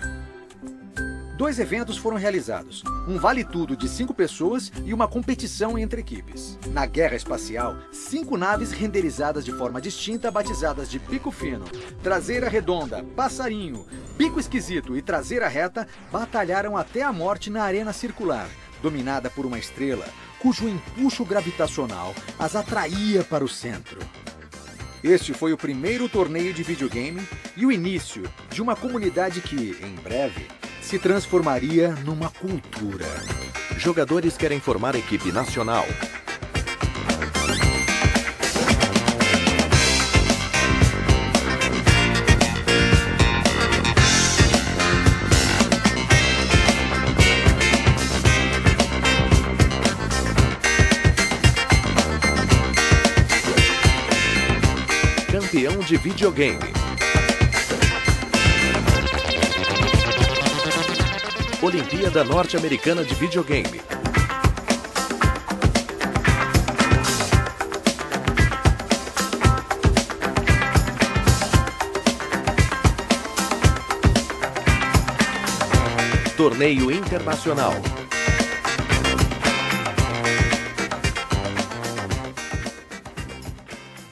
2 eventos foram realizados, um vale-tudo de 5 pessoas e uma competição entre equipes. Na guerra espacial, 5 naves renderizadas de forma distinta, batizadas de Pico Fino, Traseira Redonda, Passarinho, Pico Esquisito e Traseira Reta, batalharam até a morte na arena circular, dominada por uma estrela, cujo empuxo gravitacional as atraía para o centro. Este foi o primeiro torneio de videogame e o início de uma comunidade que, em breve, se transformaria numa cultura. Jogadores querem formar equipe nacional. Campeão de videogame. Olimpíada Norte-Americana de Videogame. Torneio Internacional.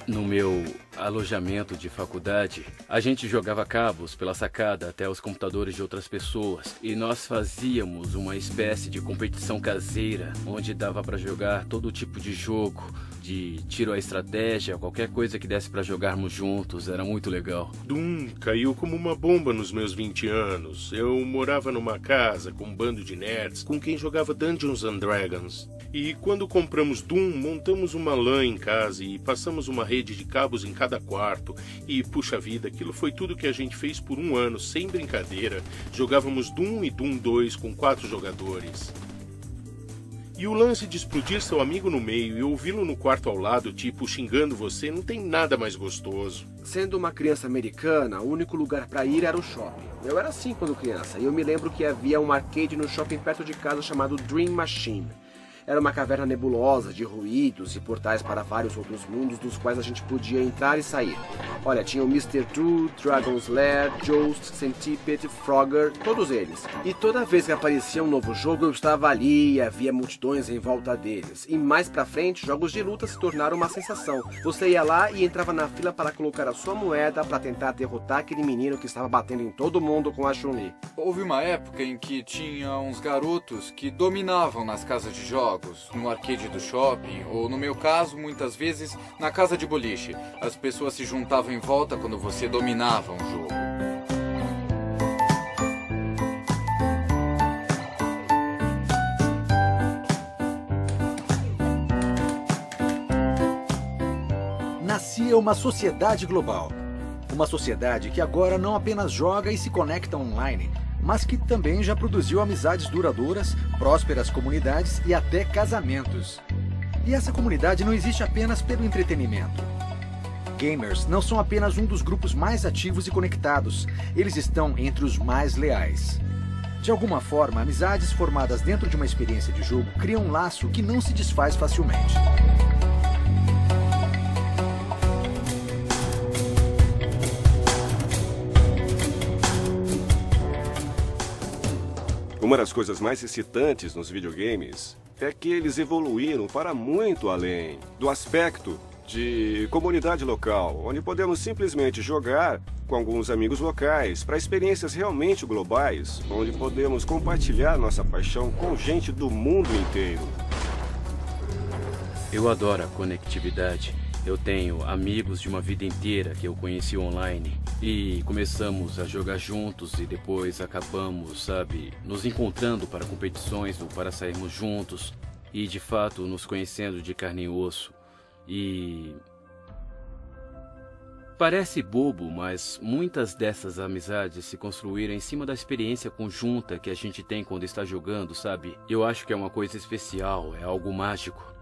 No meu alojamento de faculdade, a gente jogava cabos pela sacada até os computadores de outras pessoas e nós fazíamos uma espécie de competição caseira onde dava para jogar todo tipo de jogo, de tiro à estratégia, qualquer coisa que desse para jogarmos juntos. Era muito legal. Doom caiu como uma bomba nos meus 20 anos. Eu morava numa casa com um bando de nerds com quem jogava Dungeons and Dragons. E quando compramos Doom, montamos uma LAN em casa e passamos uma rede de cabos em cada quarto. E, puxa vida, aquilo foi tudo que a gente fez por um ano, sem brincadeira. Jogávamos Doom e Doom 2 com 4 jogadores. E o lance de explodir seu amigo no meio e ouvi-lo no quarto ao lado, tipo, xingando você, não tem nada mais gostoso. Sendo uma criança americana, o único lugar pra ir era o shopping. Eu era assim quando criança, e eu me lembro que havia um arcade no shopping perto de casa chamado Dream Machine. Era uma caverna nebulosa de ruídos e portais para vários outros mundos dos quais a gente podia entrar e sair. Olha, tinha o Mr. Two, Dragon's Lair, Joust, Centipede, Frogger, todos eles. E toda vez que aparecia um novo jogo, eu estava ali e havia multidões em volta deles. E mais pra frente, jogos de luta se tornaram uma sensação. Você ia lá e entrava na fila para colocar a sua moeda para tentar derrotar aquele menino que estava batendo em todo mundo com a Chun-Li. Houve uma época em que tinha uns garotos que dominavam nas casas de jogos, no arcade do shopping, ou no meu caso, muitas vezes, na casa de boliche. As pessoas se juntavam em volta quando você dominava um jogo. Nascia uma sociedade global. Uma sociedade que agora não apenas joga e se conecta online, mas que também já produziu amizades duradouras, prósperas comunidades e até casamentos. E essa comunidade não existe apenas pelo entretenimento. Gamers não são apenas um dos grupos mais ativos e conectados, eles estão entre os mais leais. De alguma forma, amizades formadas dentro de uma experiência de jogo criam um laço que não se desfaz facilmente. Uma das coisas mais excitantes nos videogames é que eles evoluíram para muito além do aspecto de comunidade local, onde podemos simplesmente jogar com alguns amigos locais, para experiências realmente globais, onde podemos compartilhar nossa paixão com gente do mundo inteiro. Eu adoro a conectividade. Eu tenho amigos de uma vida inteira que eu conheci online e começamos a jogar juntos e depois acabamos, sabe, nos encontrando para competições ou para sairmos juntos e de fato nos conhecendo de carne e osso. E parece bobo, mas muitas dessas amizades se construíram em cima da experiência conjunta que a gente tem quando está jogando, sabe? Eu acho que é uma coisa especial, é algo mágico.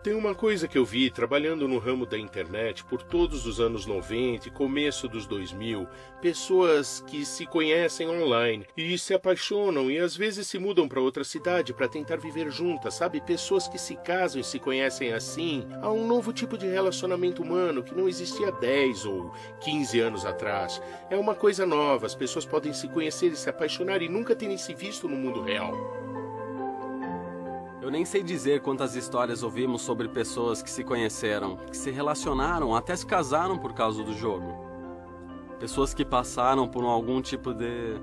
Tem uma coisa que eu vi trabalhando no ramo da internet por todos os anos 90 e começo dos 2000, pessoas que se conhecem online e se apaixonam e às vezes se mudam para outra cidade para tentar viver juntas, sabe? Pessoas que se casam e se conhecem assim. Há um novo tipo de relacionamento humano que não existia 10 ou 15 anos atrás. É uma coisa nova, as pessoas podem se conhecer e se apaixonar e nunca terem se visto no mundo real. Eu nem sei dizer quantas histórias ouvimos sobre pessoas que se conheceram, que se relacionaram, até se casaram por causa do jogo. Pessoas que passaram por algum tipo de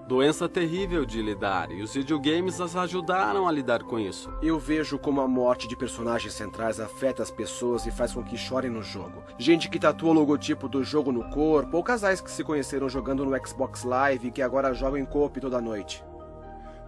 doença terrível de lidar, e os videogames as ajudaram a lidar com isso. Eu vejo como a morte de personagens centrais afeta as pessoas e faz com que chorem no jogo. Gente que tatua o logotipo do jogo no corpo, ou casais que se conheceram jogando no Xbox Live e que agora jogam em co-op toda noite.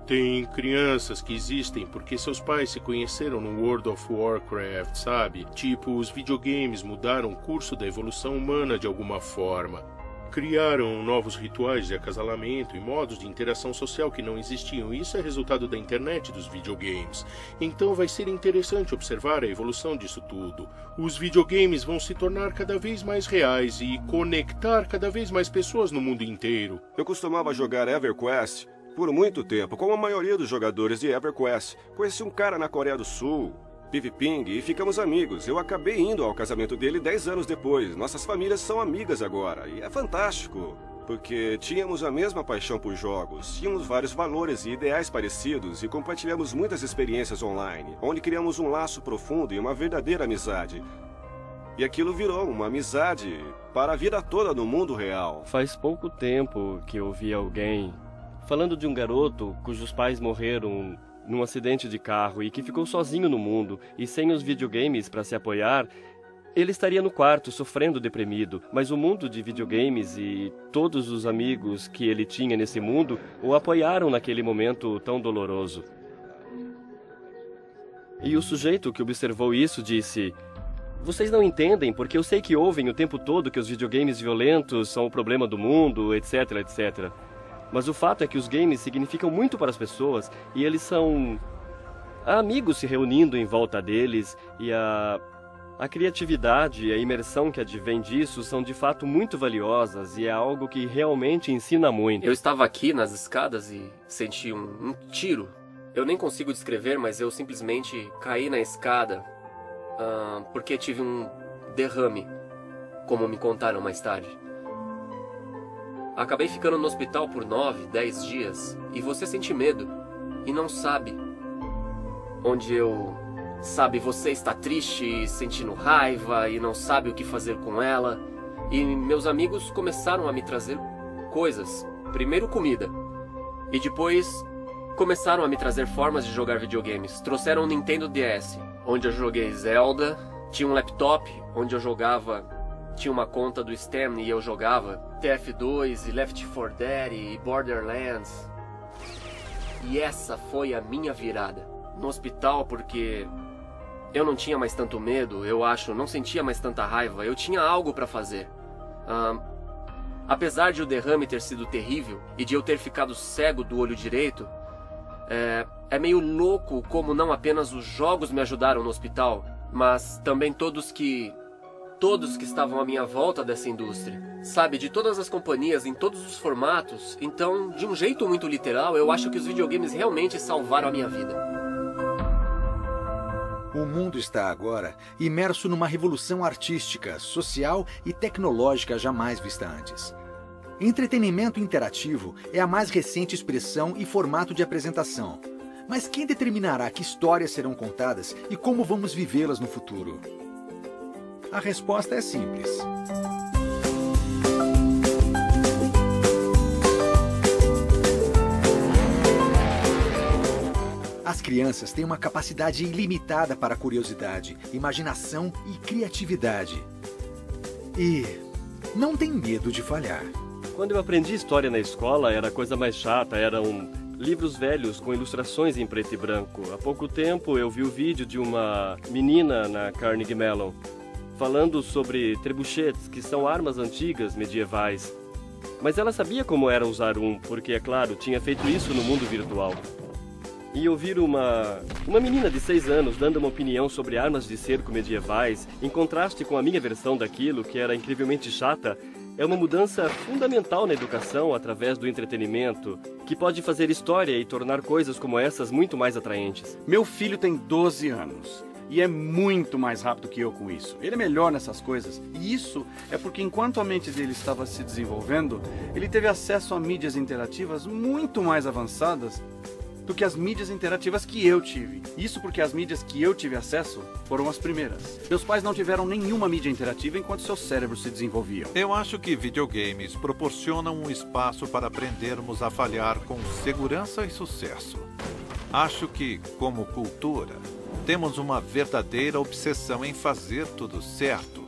Tem crianças que existem porque seus pais se conheceram no World of Warcraft, sabe? Tipo, os videogames mudaram o curso da evolução humana de alguma forma. Criaram novos rituais de acasalamento e modos de interação social que não existiam. Isso é resultado da internet dos videogames. Então vai ser interessante observar a evolução disso tudo. Os videogames vão se tornar cada vez mais reais e conectar cada vez mais pessoas no mundo inteiro. Eu costumava jogar EverQuest por muito tempo, como a maioria dos jogadores de EverQuest. Conheci um cara na Coreia do Sul, PvPing, e ficamos amigos. Eu acabei indo ao casamento dele 10 anos depois. Nossas famílias são amigas agora, e é fantástico, porque tínhamos a mesma paixão por jogos, tínhamos vários valores e ideais parecidos e compartilhamos muitas experiências online, onde criamos um laço profundo e uma verdadeira amizade. E aquilo virou uma amizade para a vida toda no mundo real. Faz pouco tempo que eu vi alguém falando de um garoto cujos pais morreram num acidente de carro e que ficou sozinho no mundo e sem os videogames para se apoiar. Ele estaria no quarto sofrendo deprimido, mas o mundo de videogames e todos os amigos que ele tinha nesse mundo o apoiaram naquele momento tão doloroso. E o sujeito que observou isso disse: "Vocês não entendem, porque eu sei que ouvem o tempo todo que os videogames violentos são o problema do mundo, etc, etc. Mas o fato é que os games significam muito para as pessoas e eles são amigos se reunindo em volta deles e a criatividade e a imersão que advém disso são de fato muito valiosas e é algo que realmente ensina muito." Eu estava aqui nas escadas e senti um tiro Eu nem consigo descrever, mas eu simplesmente caí na escada porque tive um derrame, como me contaram mais tarde. Acabei ficando no hospital por 9, 10 dias e você sente medo e não sabe onde eu... Sabe, você está triste, sentindo raiva e não sabe o que fazer com ela. E meus amigos começaram a me trazer coisas. Primeiro comida. E depois começaram a me trazer formas de jogar videogames. Trouxeram um Nintendo DS, onde eu joguei Zelda. Tinha um laptop, onde eu jogava... Tinha uma conta do Steam e eu jogava TF2 e Left 4 Dead e Borderlands. E essa foi a minha virada. No hospital, porque eu não tinha mais tanto medo, eu acho, não sentia mais tanta raiva, eu tinha algo pra fazer. Apesar de o derrame ter sido terrível e de eu ter ficado cego do olho direito, é meio louco como não apenas os jogos me ajudaram no hospital, mas também todos que estavam à minha volta dessa indústria. Sabe, de todas as companhias, em todos os formatos. Então, de um jeito muito literal, eu acho que os videogames realmente salvaram a minha vida. O mundo está agora imerso numa revolução artística, social e tecnológica jamais vista antes. Entretenimento interativo é a mais recente expressão e formato de apresentação. Mas quem determinará que histórias serão contadas e como vamos vivê-las no futuro? A resposta é simples. As crianças têm uma capacidade ilimitada para curiosidade, imaginação e criatividade. E não têm medo de falhar. Quando eu aprendi história na escola, era a coisa mais chata, eram livros velhos com ilustrações em preto e branco. Há pouco tempo eu vi o vídeo de uma menina na Carnegie Mellon falando sobre trebuchetes, que são armas antigas medievais. Mas ela sabia como era usar um, porque, é claro, tinha feito isso no mundo virtual. E ouvir uma menina de 6 anos dando uma opinião sobre armas de cerco medievais, em contraste com a minha versão daquilo, que era incrivelmente chata, é uma mudança fundamental na educação através do entretenimento, que pode fazer história e tornar coisas como essas muito mais atraentes. Meu filho tem 12 anos. E é muito mais rápido que eu com isso. Ele é melhor nessas coisas. E isso é porque enquanto a mente dele estava se desenvolvendo, ele teve acesso a mídias interativas muito mais avançadas do que as mídias interativas que eu tive. Isso porque as mídias que eu tive acesso foram as primeiras. Meus pais não tiveram nenhuma mídia interativa enquanto seus cérebros se desenvolviam. Eu acho que videogames proporcionam um espaço para aprendermos a falhar com segurança e sucesso. Acho que, como cultura, temos uma verdadeira obsessão em fazer tudo certo.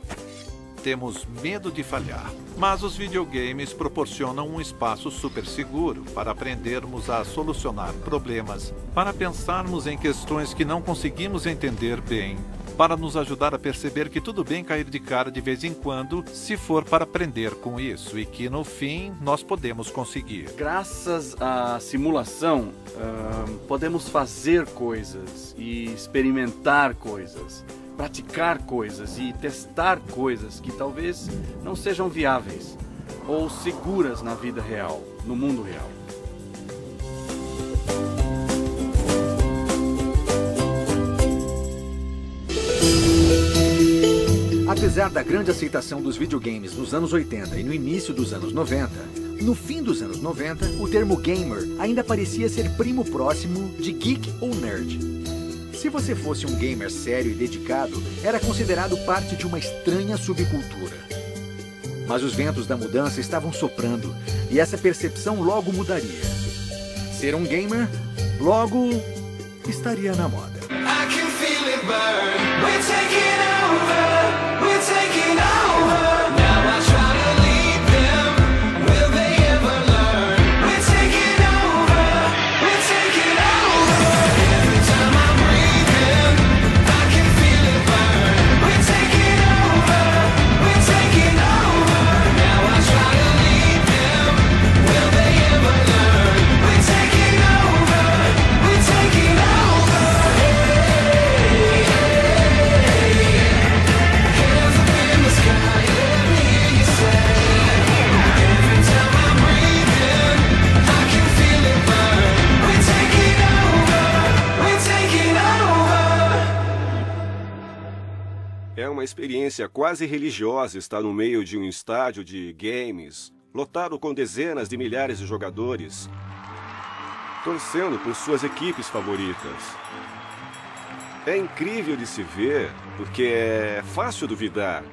Temos medo de falhar, mas os videogames proporcionam um espaço super seguro para aprendermos a solucionar problemas, para pensarmos em questões que não conseguimos entender bem, para nos ajudar a perceber que tudo bem cair de cara de vez em quando, se for para aprender com isso, e que no fim nós podemos conseguir. Graças à simulação, podemos fazer coisas e experimentar coisas, praticar coisas e testar coisas que talvez não sejam viáveis ou seguras na vida real, no mundo real. Apesar da grande aceitação dos videogames nos anos 80 e no início dos anos 90, no fim dos anos 90, o termo gamer ainda parecia ser primo próximo de geek ou nerd. Se você fosse um gamer sério e dedicado, era considerado parte de uma estranha subcultura. Mas os ventos da mudança estavam soprando, e essa percepção logo mudaria. Ser um gamer, logo, estaria na moda. I can feel it burn. We're taking over. We're taking over. Now I try to lead them. Will they ever learn? We're taking over. We're taking over. Every time I'm breathing, I can feel it burn. We're taking over. We're taking over. Now I try to lead them. Will they ever learn? We're taking over. We're taking over. experiência quase religiosa estar no meio de um estádio de games, lotado com dezenas de milhares de jogadores, torcendo por suas equipes favoritas. É incrível de se ver, porque é fácil duvidar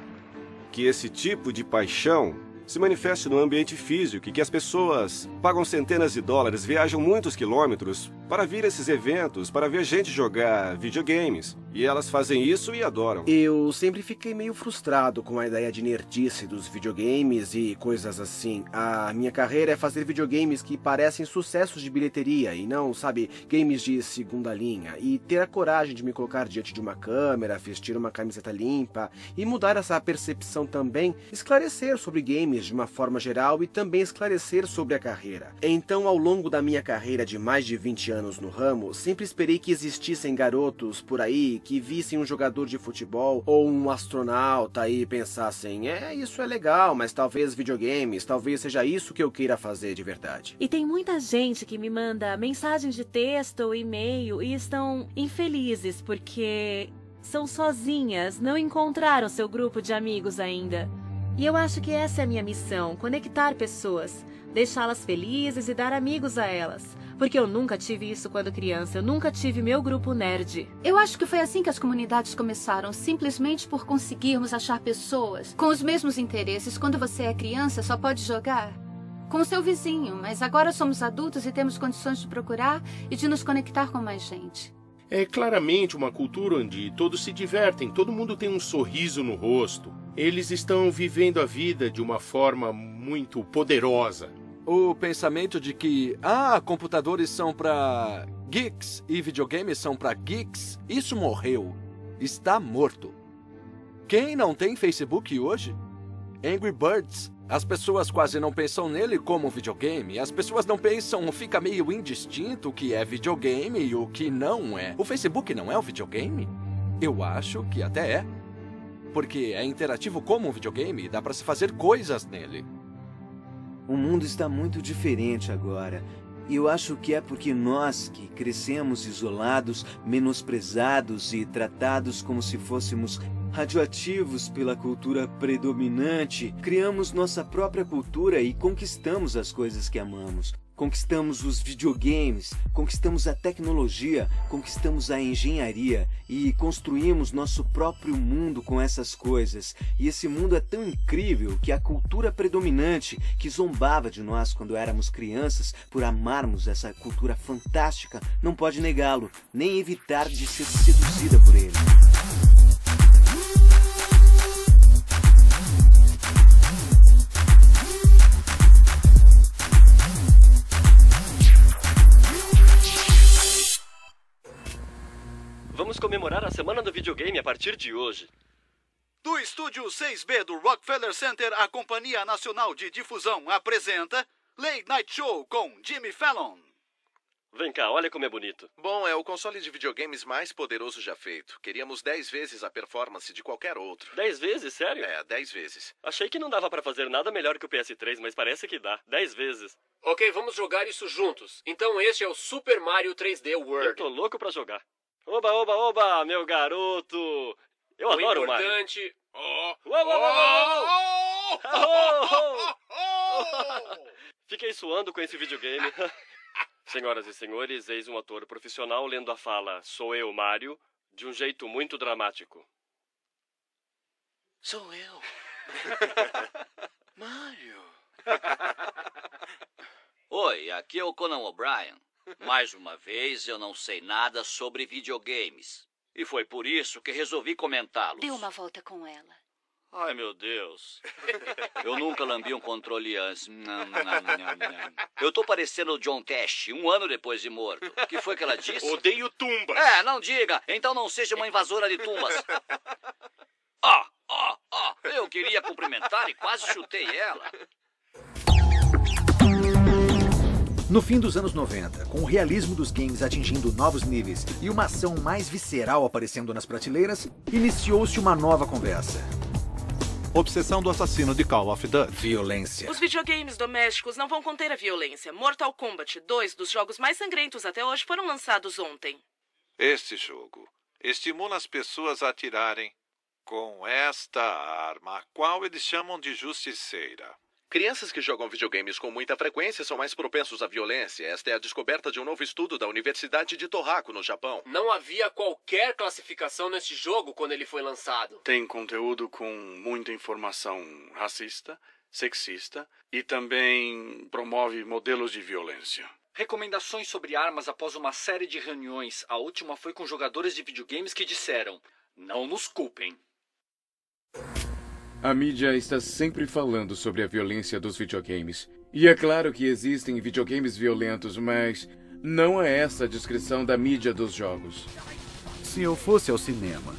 que esse tipo de paixão se manifeste no ambiente físico e que as pessoas pagam centenas de dólares, viajam muitos quilômetros para vir a esses eventos, para ver gente jogar videogames. E elas fazem isso e adoram. Eu sempre fiquei meio frustrado com a ideia de nerdice dos videogames e coisas assim. A minha carreira é fazer videogames que parecem sucessos de bilheteria e não, sabe, games de segunda linha. E ter a coragem de me colocar diante de uma câmera, vestir uma camiseta limpa e mudar essa percepção também, esclarecer sobre games de uma forma geral e também esclarecer sobre a carreira. Então, ao longo da minha carreira de mais de 20 anos no ramo, sempre esperei que existissem garotos por aí que vissem um jogador de futebol ou um astronauta e pensassem, isso é legal, mas talvez videogames, talvez seja isso que eu queira fazer de verdade. E tem muita gente que me manda mensagens de texto ou e-mail e estão infelizes porque são sozinhas, não encontraram seu grupo de amigos ainda. E eu acho que essa é a minha missão, conectar pessoas, deixá-las felizes e dar amigos a elas. Porque eu nunca tive isso quando criança, eu nunca tive meu grupo nerd. Eu acho que foi assim que as comunidades começaram, simplesmente por conseguirmos achar pessoas com os mesmos interesses. Quando você é criança, só pode jogar com o seu vizinho, mas agora somos adultos e temos condições de procurar e de nos conectar com mais gente. É claramente uma cultura onde todos se divertem, todo mundo tem um sorriso no rosto. Eles estão vivendo a vida de uma forma muito poderosa. O pensamento de que, computadores são para geeks e videogames são para geeks, isso morreu. Está morto. Quem não tem Facebook hoje? Angry Birds. As pessoas quase não pensam nele como videogame. As pessoas não pensam, fica meio indistinto o que é videogame e o que não é. O Facebook não é um videogame? Eu acho que até é. Porque é interativo como um videogame e dá para se fazer coisas nele. O mundo está muito diferente agora. E eu acho que é porque nós, que crescemos isolados, menosprezados e tratados como se fôssemos radioativos pela cultura predominante, criamos nossa própria cultura e conquistamos as coisas que amamos. Conquistamos os videogames, conquistamos a tecnologia, conquistamos a engenharia e construímos nosso próprio mundo com essas coisas. E esse mundo é tão incrível que a cultura predominante, que zombava de nós quando éramos crianças por amarmos essa cultura fantástica, não pode negá-lo, nem evitar de ser seduzida por ele. Vamos comemorar a Semana do Videogame a partir de hoje. Do estúdio 6B do Rockefeller Center, a Companhia Nacional de Difusão apresenta Late Night Show com Jimmy Fallon. Vem cá, olha como é bonito. Bom, é o console de videogames mais poderoso já feito. Queríamos 10 vezes a performance de qualquer outro. 10 vezes? Sério? 10 vezes. Achei que não dava pra fazer nada melhor que o PS3, mas parece que dá. 10 vezes. Ok, vamos jogar isso juntos. Então este é o Super Mario 3D World. Eu tô louco pra jogar. Oba, oba, oba, meu garoto! Eu adoro o Mario. Importante... Fiquei suando com esse videogame. Senhoras e senhores, eis um ator profissional lendo a fala "Sou eu, Mario", de um jeito muito dramático. Sou eu. Mario. Oi, aqui é o Conan O'Brien. Mais uma vez, eu não sei nada sobre videogames. E foi por isso que resolvi comentá-los. Dê uma volta com ela. Ai, meu Deus. Eu nunca lambi um controle antes. Eu tô parecendo o John Tesh, 1 ano depois de morto. O que foi que ela disse? Odeio tumbas. Não diga. Então não seja uma invasora de tumbas. Eu queria cumprimentar e quase chutei ela. No fim dos anos 90, com o realismo dos games atingindo novos níveis e uma ação mais visceral aparecendo nas prateleiras, iniciou-se uma nova conversa. Obsessão do assassino de Call of Duty. Violência. Os videogames domésticos não vão conter a violência. Mortal Kombat, 2 dos jogos mais sangrentos até hoje, foram lançados ontem. Este jogo estimula as pessoas a atirarem com esta arma, a qual eles chamam de justiceira. Crianças que jogam videogames com muita frequência são mais propensos à violência. Esta é a descoberta de um novo estudo da Universidade de Tohoku, no Japão. Não havia qualquer classificação neste jogo quando ele foi lançado. Tem conteúdo com muita informação racista, sexista e também promove modelos de violência. Recomendações sobre armas após uma série de reuniões. A última foi com jogadores de videogames que disseram: não nos culpem. A mídia está sempre falando sobre a violência dos videogames. E é claro que existem videogames violentos, mas não é essa a descrição da mídia dos jogos. Se eu fosse ao cinema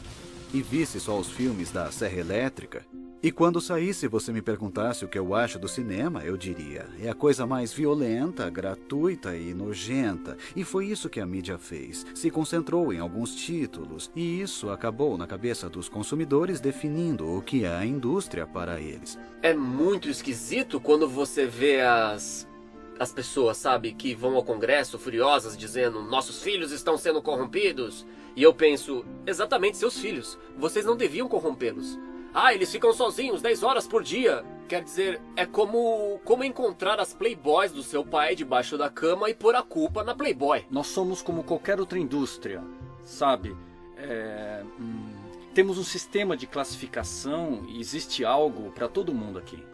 e visse só os filmes da Serra Elétrica, e quando saísse você me perguntasse o que eu acho do cinema, eu diria: é a coisa mais violenta, gratuita e nojenta. E foi isso que a mídia fez. Se concentrou em alguns títulos, e isso acabou na cabeça dos consumidores definindo o que é a indústria para eles. É muito esquisito quando você vê as pessoas, sabe, que vão ao Congresso furiosas dizendo: nossos filhos estão sendo corrompidos. E eu penso: exatamente, seus filhos. Vocês não deviam corrompê-los. Ah, eles ficam sozinhos 10 horas por dia. Quer dizer, é como encontrar as Playboys do seu pai debaixo da cama e pôr a culpa na Playboy. Nós somos como qualquer outra indústria, sabe? Temos um sistema de classificação e existe algo para todo mundo aqui.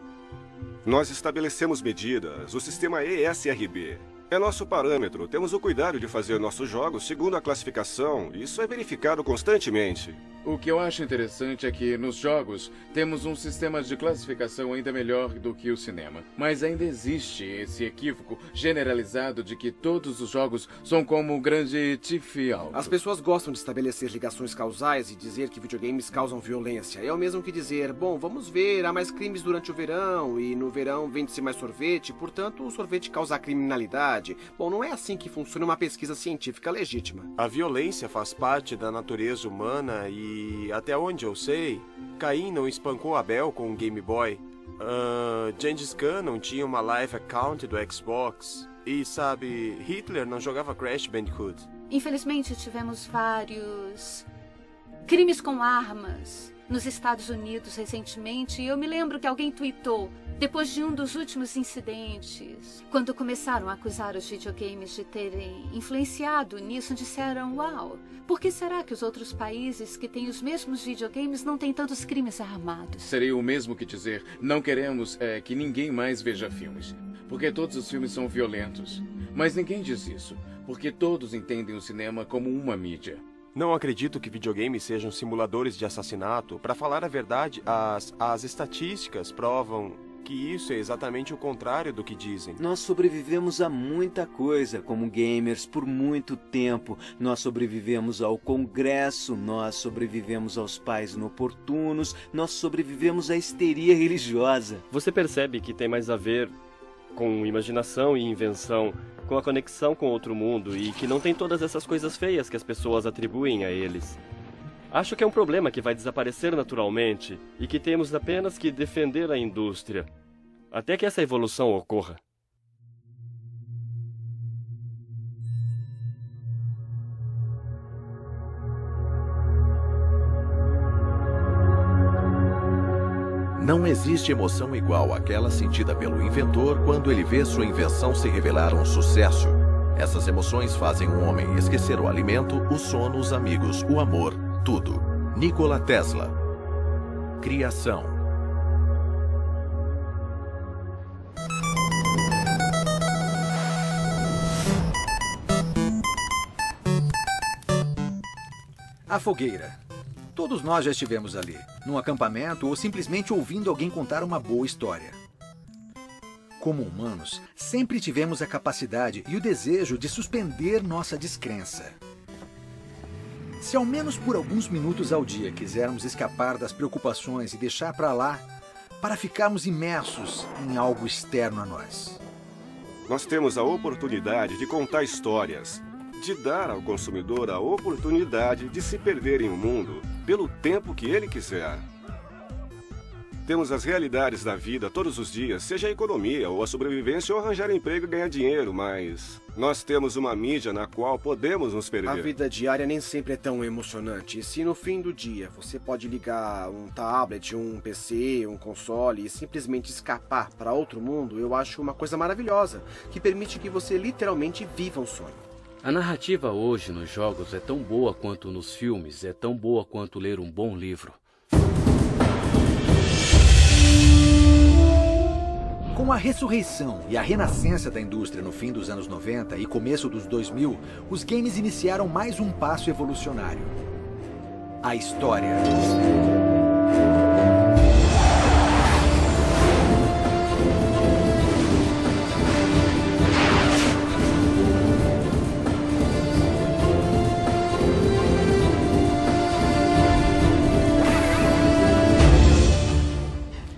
Nós estabelecemos medidas, o sistema ESRB. É nosso parâmetro. Temos o cuidado de fazer nossos jogos segundo a classificação. Isso é verificado constantemente. O que eu acho interessante é que nos jogos temos um sistema de classificação ainda melhor do que o cinema. Mas ainda existe esse equívoco generalizado de que todos os jogos são como o grande Tiff Alto. As pessoas gostam de estabelecer ligações causais e dizer que videogames causam violência. É o mesmo que dizer: bom, vamos ver, há mais crimes durante o verão, e no verão vende-se mais sorvete, portanto o sorvete causa criminalidade. Bom, não é assim que funciona uma pesquisa científica legítima. A violência faz parte da natureza humana e, até onde eu sei, Caim não espancou Abel com um Game Boy. Gengis Khan não tinha uma live account do Xbox. E, sabe, Hitler não jogava Crash Bandicoot. Infelizmente, tivemos vários crimes com armas nos Estados Unidos recentemente. E eu me lembro que alguém tweetou: depois de um dos últimos incidentes, quando começaram a acusar os videogames de terem influenciado nisso, disseram: uau, por que será que os outros países que têm os mesmos videogames não têm tantos crimes armados? Seria o mesmo que dizer: não queremos que ninguém mais veja filmes, porque todos os filmes são violentos. Mas ninguém diz isso, porque todos entendem o cinema como uma mídia. Não acredito que videogames sejam simuladores de assassinato. Para falar a verdade, as estatísticas provam que isso é exatamente o contrário do que dizem. Nós sobrevivemos a muita coisa como gamers por muito tempo. Nós sobrevivemos ao Congresso, nós sobrevivemos aos pais inoportunos, nós sobrevivemos à histeria religiosa. Você percebe que tem mais a ver com imaginação e invenção, com a conexão com outro mundo, e que não tem todas essas coisas feias que as pessoas atribuem a eles. Acho que é um problema que vai desaparecer naturalmente e que temos apenas que defender a indústria, até que essa evolução ocorra. Não existe emoção igual àquela sentida pelo inventor quando ele vê sua invenção se revelar um sucesso. Essas emoções fazem um homem esquecer o alimento, o sono, os amigos, o amor, tudo. Nikola Tesla. Criação. A fogueira. Todos nós já estivemos ali, num acampamento ou simplesmente ouvindo alguém contar uma boa história. Como humanos, sempre tivemos a capacidade e o desejo de suspender nossa descrença. Se ao menos por alguns minutos ao dia quisermos escapar das preocupações e deixar para lá, para ficarmos imersos em algo externo a nós. Nós temos a oportunidade de contar histórias, de dar ao consumidor a oportunidade de se perder em um mundo pelo tempo que ele quiser. Temos as realidades da vida todos os dias, seja a economia ou a sobrevivência ou arranjar emprego e ganhar dinheiro, mas nós temos uma mídia na qual podemos nos perder. A vida diária nem sempre é tão emocionante. E se no fim do dia você pode ligar um tablet, um PC, um console e simplesmente escapar para outro mundo, eu acho uma coisa maravilhosa, que permite que você literalmente viva um sonho. A narrativa hoje nos jogos é tão boa quanto nos filmes, é tão boa quanto ler um bom livro. Com a ressurreição e a renascença da indústria no fim dos anos 90 e começo dos 2000, os games iniciaram mais um passo evolucionário. A história.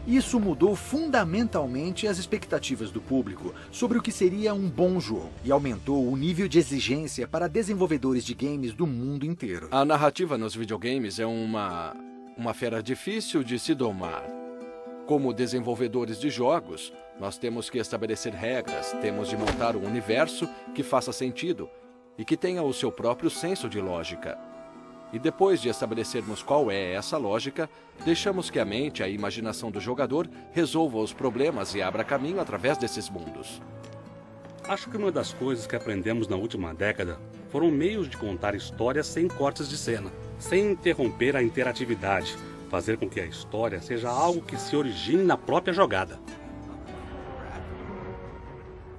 Isso mudou fundamentalmente as expectativas do público sobre o que seria um bom jogo e aumentou o nível de exigência para desenvolvedores de games do mundo inteiro. A narrativa nos videogames é uma fera difícil de se domar. Como desenvolvedores de jogos, nós temos que estabelecer regras, temos de montar um universo que faça sentido e que tenha o seu próprio senso de lógica. E depois de estabelecermos qual é essa lógica, deixamos que a mente e a imaginação do jogador resolva os problemas e abra caminho através desses mundos. Acho que uma das coisas que aprendemos na última década foram meios de contar histórias sem cortes de cena, sem interromper a interatividade, fazer com que a história seja algo que se origine na própria jogada.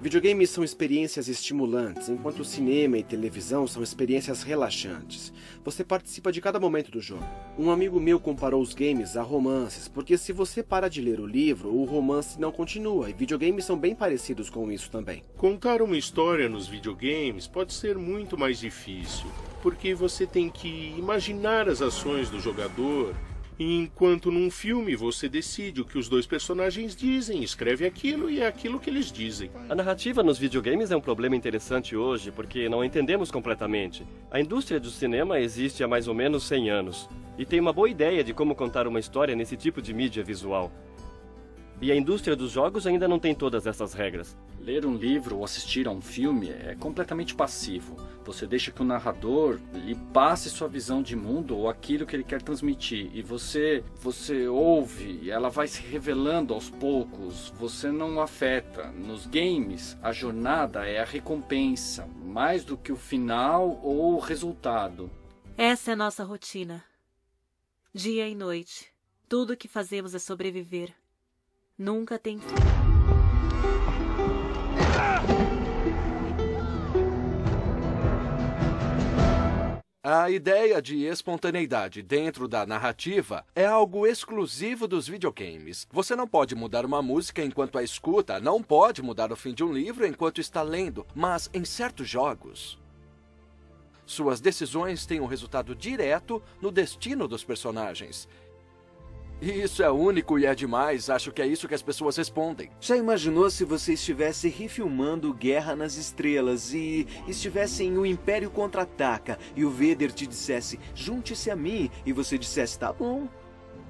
Videogames são experiências estimulantes, enquanto cinema e televisão são experiências relaxantes. Você participa de cada momento do jogo. Um amigo meu comparou os games a romances, porque se você para de ler o livro, o romance não continua, e videogames são bem parecidos com isso também. Contar uma história nos videogames pode ser muito mais difícil, porque você tem que imaginar as ações do jogador, enquanto num filme você decide o que os dois personagens dizem, escreve aquilo e é aquilo que eles dizem. A narrativa nos videogames é um problema interessante hoje porque não entendemos completamente. A indústria do cinema existe há mais ou menos 100 anos e tem uma boa ideia de como contar uma história nesse tipo de mídia visual. E a indústria dos jogos ainda não tem todas essas regras. Ler um livro ou assistir a um filme é completamente passivo. Você deixa que o narrador lhe passe sua visão de mundo ou aquilo que ele quer transmitir. E você ouve, ela vai se revelando aos poucos. Você não afeta. Nos games, a jornada é a recompensa, mais do que o final ou o resultado. Essa é a nossa rotina. Dia e noite. Tudo o que fazemos é sobreviver. Nunca tem fim. A ideia de espontaneidade dentro da narrativa é algo exclusivo dos videogames. Você não pode mudar uma música enquanto a escuta, não pode mudar o fim de um livro enquanto está lendo, mas em certos jogos, suas decisões têm um resultado direto no destino dos personagens. E isso é único e é demais, acho que é isso que as pessoas respondem. Já imaginou se você estivesse refilmando Guerra nas Estrelas e estivesse em O Império Contra-Ataca e o Vader te dissesse, junte-se a mim, e você dissesse, tá bom.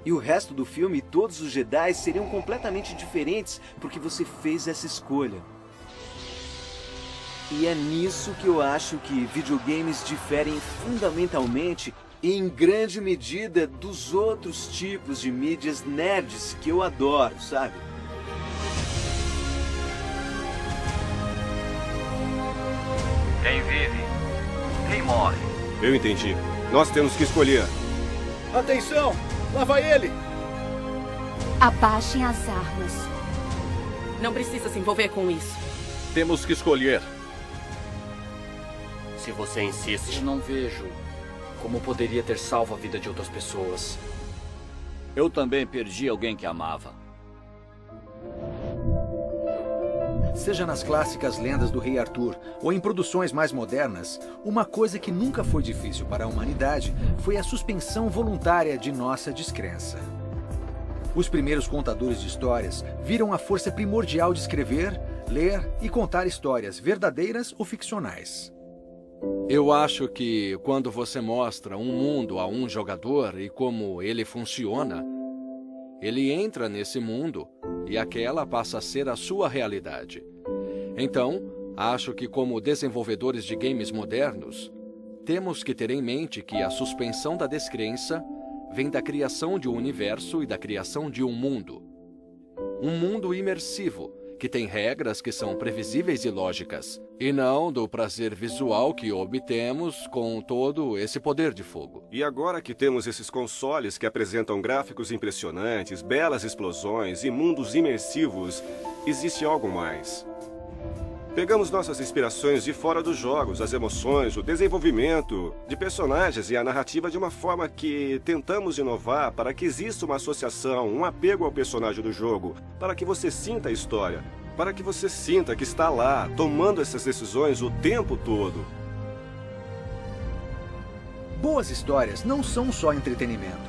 E o resto do filme, todos os Jedi seriam completamente diferentes porque você fez essa escolha. E é nisso que eu acho que videogames diferem fundamentalmente e em grande medida dos outros tipos de mídias nerds que eu adoro, sabe? Quem vive, quem morre. Eu entendi. Nós temos que escolher. Atenção! Lá vai ele! Abaixem as armas. Não precisa se envolver com isso. Temos que escolher. Se você insiste, eu não vejo como poderia ter salvo a vida de outras pessoas. Eu também perdi alguém que amava. Seja nas clássicas lendas do Rei Arthur ou em produções mais modernas, uma coisa que nunca foi difícil para a humanidade foi a suspensão voluntária de nossa descrença. Os primeiros contadores de histórias viram a força primordial de escrever, ler e contar histórias verdadeiras ou ficcionais. Eu acho que quando você mostra um mundo a um jogador e como ele funciona, Ele entra nesse mundo e aquela passa a ser a sua realidade. Então, acho que como desenvolvedores de games modernos, temos que ter em mente que a suspensão da descrença vem da criação de um universo e da criação de um mundo. Um mundo imersivo, que tem regras que são previsíveis e lógicas, e não do prazer visual que obtemos com todo esse poder de fogo. E agora que temos esses consoles que apresentam gráficos impressionantes, belas explosões e mundos imersivos, existe algo mais. Pegamos nossas inspirações de fora dos jogos, as emoções, o desenvolvimento de personagens e a narrativa de uma forma que tentamos inovar para que exista uma associação, um apego ao personagem do jogo, para que você sinta a história, para que você sinta que está lá, tomando essas decisões o tempo todo. Boas histórias não são só entretenimento.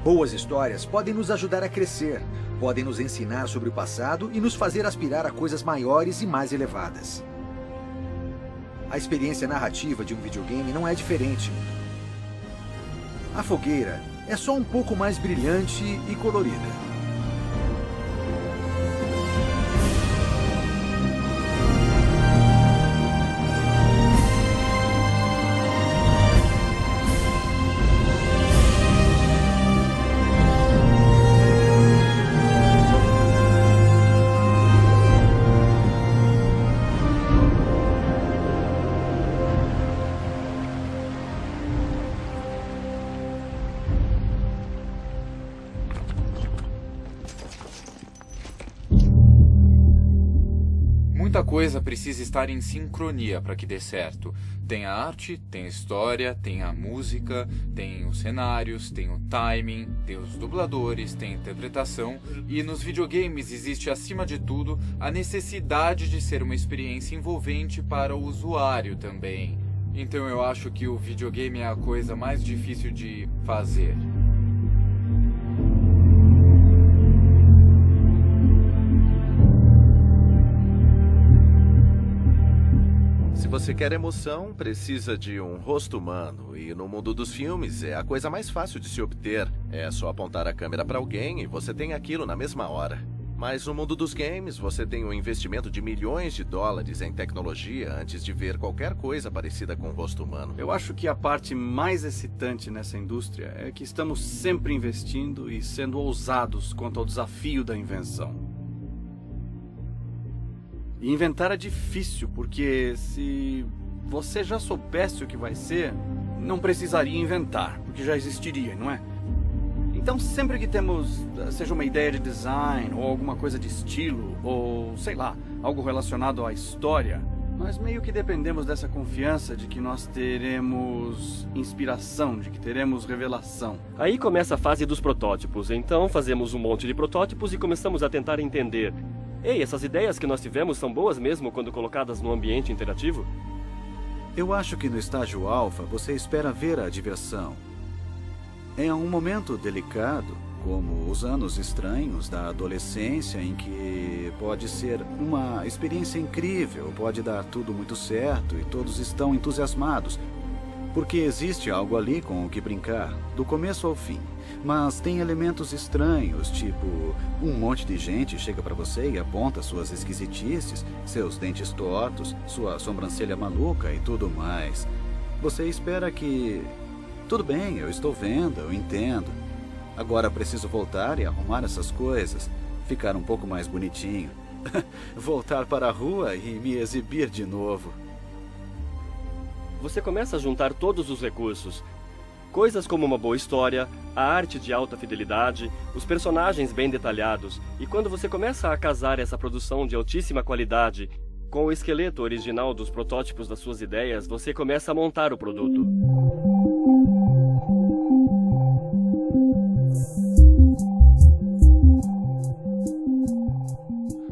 Boas histórias podem nos ajudar a crescer, podem nos ensinar sobre o passado e nos fazer aspirar a coisas maiores e mais elevadas. A experiência narrativa de um videogame não é diferente. A fogueira é só um pouco mais brilhante e colorida. Muita coisa precisa estar em sincronia para que dê certo. Tem a arte, tem a história, tem a música, tem os cenários, tem o timing, tem os dubladores, tem a interpretação. E nos videogames existe, acima de tudo, a necessidade de ser uma experiência envolvente para o usuário também. Então eu acho que o videogame é a coisa mais difícil de fazer. Se você quer emoção, precisa de um rosto humano. E no mundo dos filmes é a coisa mais fácil de se obter. É só apontar a câmera para alguém e você tem aquilo na mesma hora. Mas no mundo dos games, você tem um investimento de milhões de dólares em tecnologia antes de ver qualquer coisa parecida com o rosto humano. Eu acho que a parte mais excitante nessa indústria é que estamos sempre investindo e sendo ousados quanto ao desafio da invenção. E inventar é difícil, porque se você já soubesse o que vai ser, não precisaria inventar, porque já existiria, não é? Então sempre que temos, seja uma ideia de design, ou alguma coisa de estilo, ou sei lá, algo relacionado à história, nós meio que dependemos dessa confiança de que nós teremos inspiração, de que teremos revelação. Aí começa a fase dos protótipos, então fazemos um monte de protótipos e começamos a tentar entender. Ei, essas ideias que nós tivemos são boas mesmo quando colocadas no ambiente interativo? Eu acho que no estágio alfa você espera ver a diversão. É um momento delicado, como os anos estranhos da adolescência, em que pode ser uma experiência incrível, pode dar tudo muito certo e todos estão entusiasmados, porque existe algo ali com o que brincar, do começo ao fim. Mas tem elementos estranhos, tipo, um monte de gente chega pra você e aponta suas esquisitices, seus dentes tortos, sua sobrancelha maluca e tudo mais. Você espera que... Tudo bem, eu estou vendo, eu entendo. Agora preciso voltar e arrumar essas coisas, ficar um pouco mais bonitinho. Voltar para a rua e me exibir de novo. Você começa a juntar todos os recursos. Coisas como uma boa história, a arte de alta fidelidade, os personagens bem detalhados. E quando você começa a casar essa produção de altíssima qualidade com o esqueleto original dos protótipos das suas ideias, você começa a montar o produto.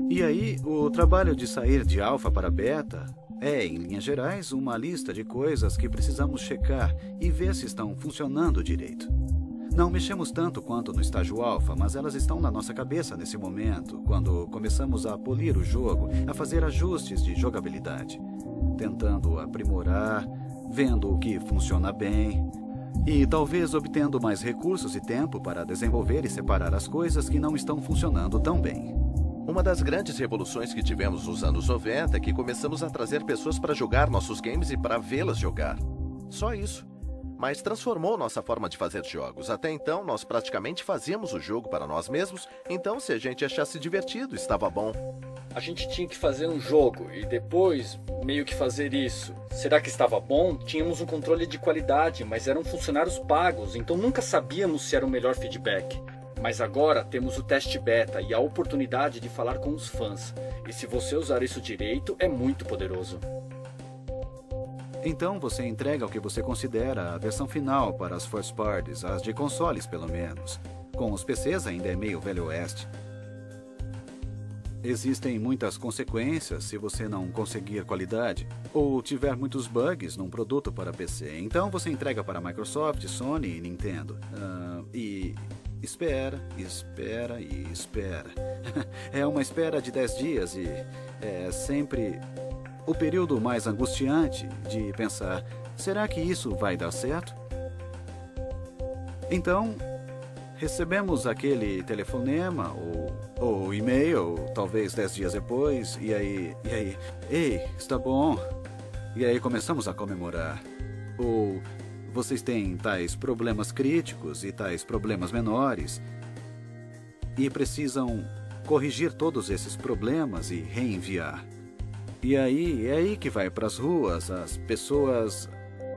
E aí, o trabalho de sair de alfa para beta é, em linhas gerais, uma lista de coisas que precisamos checar e ver se estão funcionando direito. Não mexemos tanto quanto no estágio alfa, mas elas estão na nossa cabeça nesse momento, quando começamos a polir o jogo, a fazer ajustes de jogabilidade, tentando aprimorar, vendo o que funciona bem. E talvez obtendo mais recursos e tempo para desenvolver e separar as coisas que não estão funcionando tão bem. Uma das grandes revoluções que tivemos nos anos 90 é que começamos a trazer pessoas para jogar nossos games e para vê-las jogar. Só isso. Mas transformou nossa forma de fazer jogos. Até então, nós praticamente fazíamos o jogo para nós mesmos, então se a gente achasse divertido, estava bom. A gente tinha que fazer um jogo e depois meio que fazer isso. Será que estava bom? Tínhamos um controle de qualidade, mas eram funcionários pagos, então nunca sabíamos se era o melhor feedback. Mas agora temos o teste beta e a oportunidade de falar com os fãs. E se você usar isso direito, é muito poderoso. Então você entrega o que você considera a versão final para as first parties, as de consoles pelo menos. Com os PCs ainda é meio velho oeste. Existem muitas consequências se você não conseguir qualidade ou tiver muitos bugs num produto para PC. Então você entrega para Microsoft, Sony e Nintendo. E espera, espera e espera. É uma espera de 10 dias e é sempre o período mais angustiante de pensar, será que isso vai dar certo? Então, recebemos aquele telefonema ou e-mail, talvez 10 dias depois, e aí, ei, está bom. E aí começamos a comemorar. Ou vocês têm tais problemas críticos e tais problemas menores e precisam corrigir todos esses problemas e reenviar. E aí, é aí que vai para as ruas. As pessoas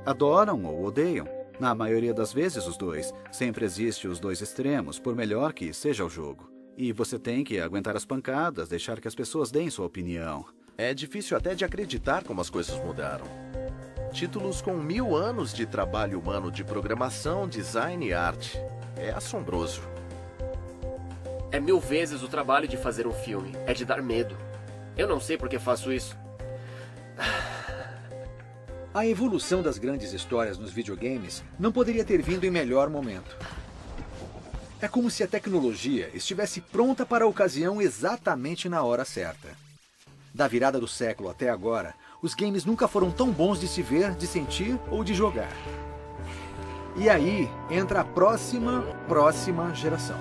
adoram ou odeiam. Na maioria das vezes, os dois. Sempre existe os dois extremos, por melhor que seja o jogo. E você tem que aguentar as pancadas, deixar que as pessoas deem sua opinião. É difícil até de acreditar como as coisas mudaram. Títulos com 1000 anos de trabalho humano de programação, design e arte. É assombroso. É 1000 vezes o trabalho de fazer um filme. É de dar medo. Eu não sei por que faço isso. A evolução das grandes histórias nos videogames não poderia ter vindo em melhor momento. É como se a tecnologia estivesse pronta para a ocasião exatamente na hora certa. Da virada do século até agora, os games nunca foram tão bons de se ver, de sentir ou de jogar. E aí entra a próxima geração.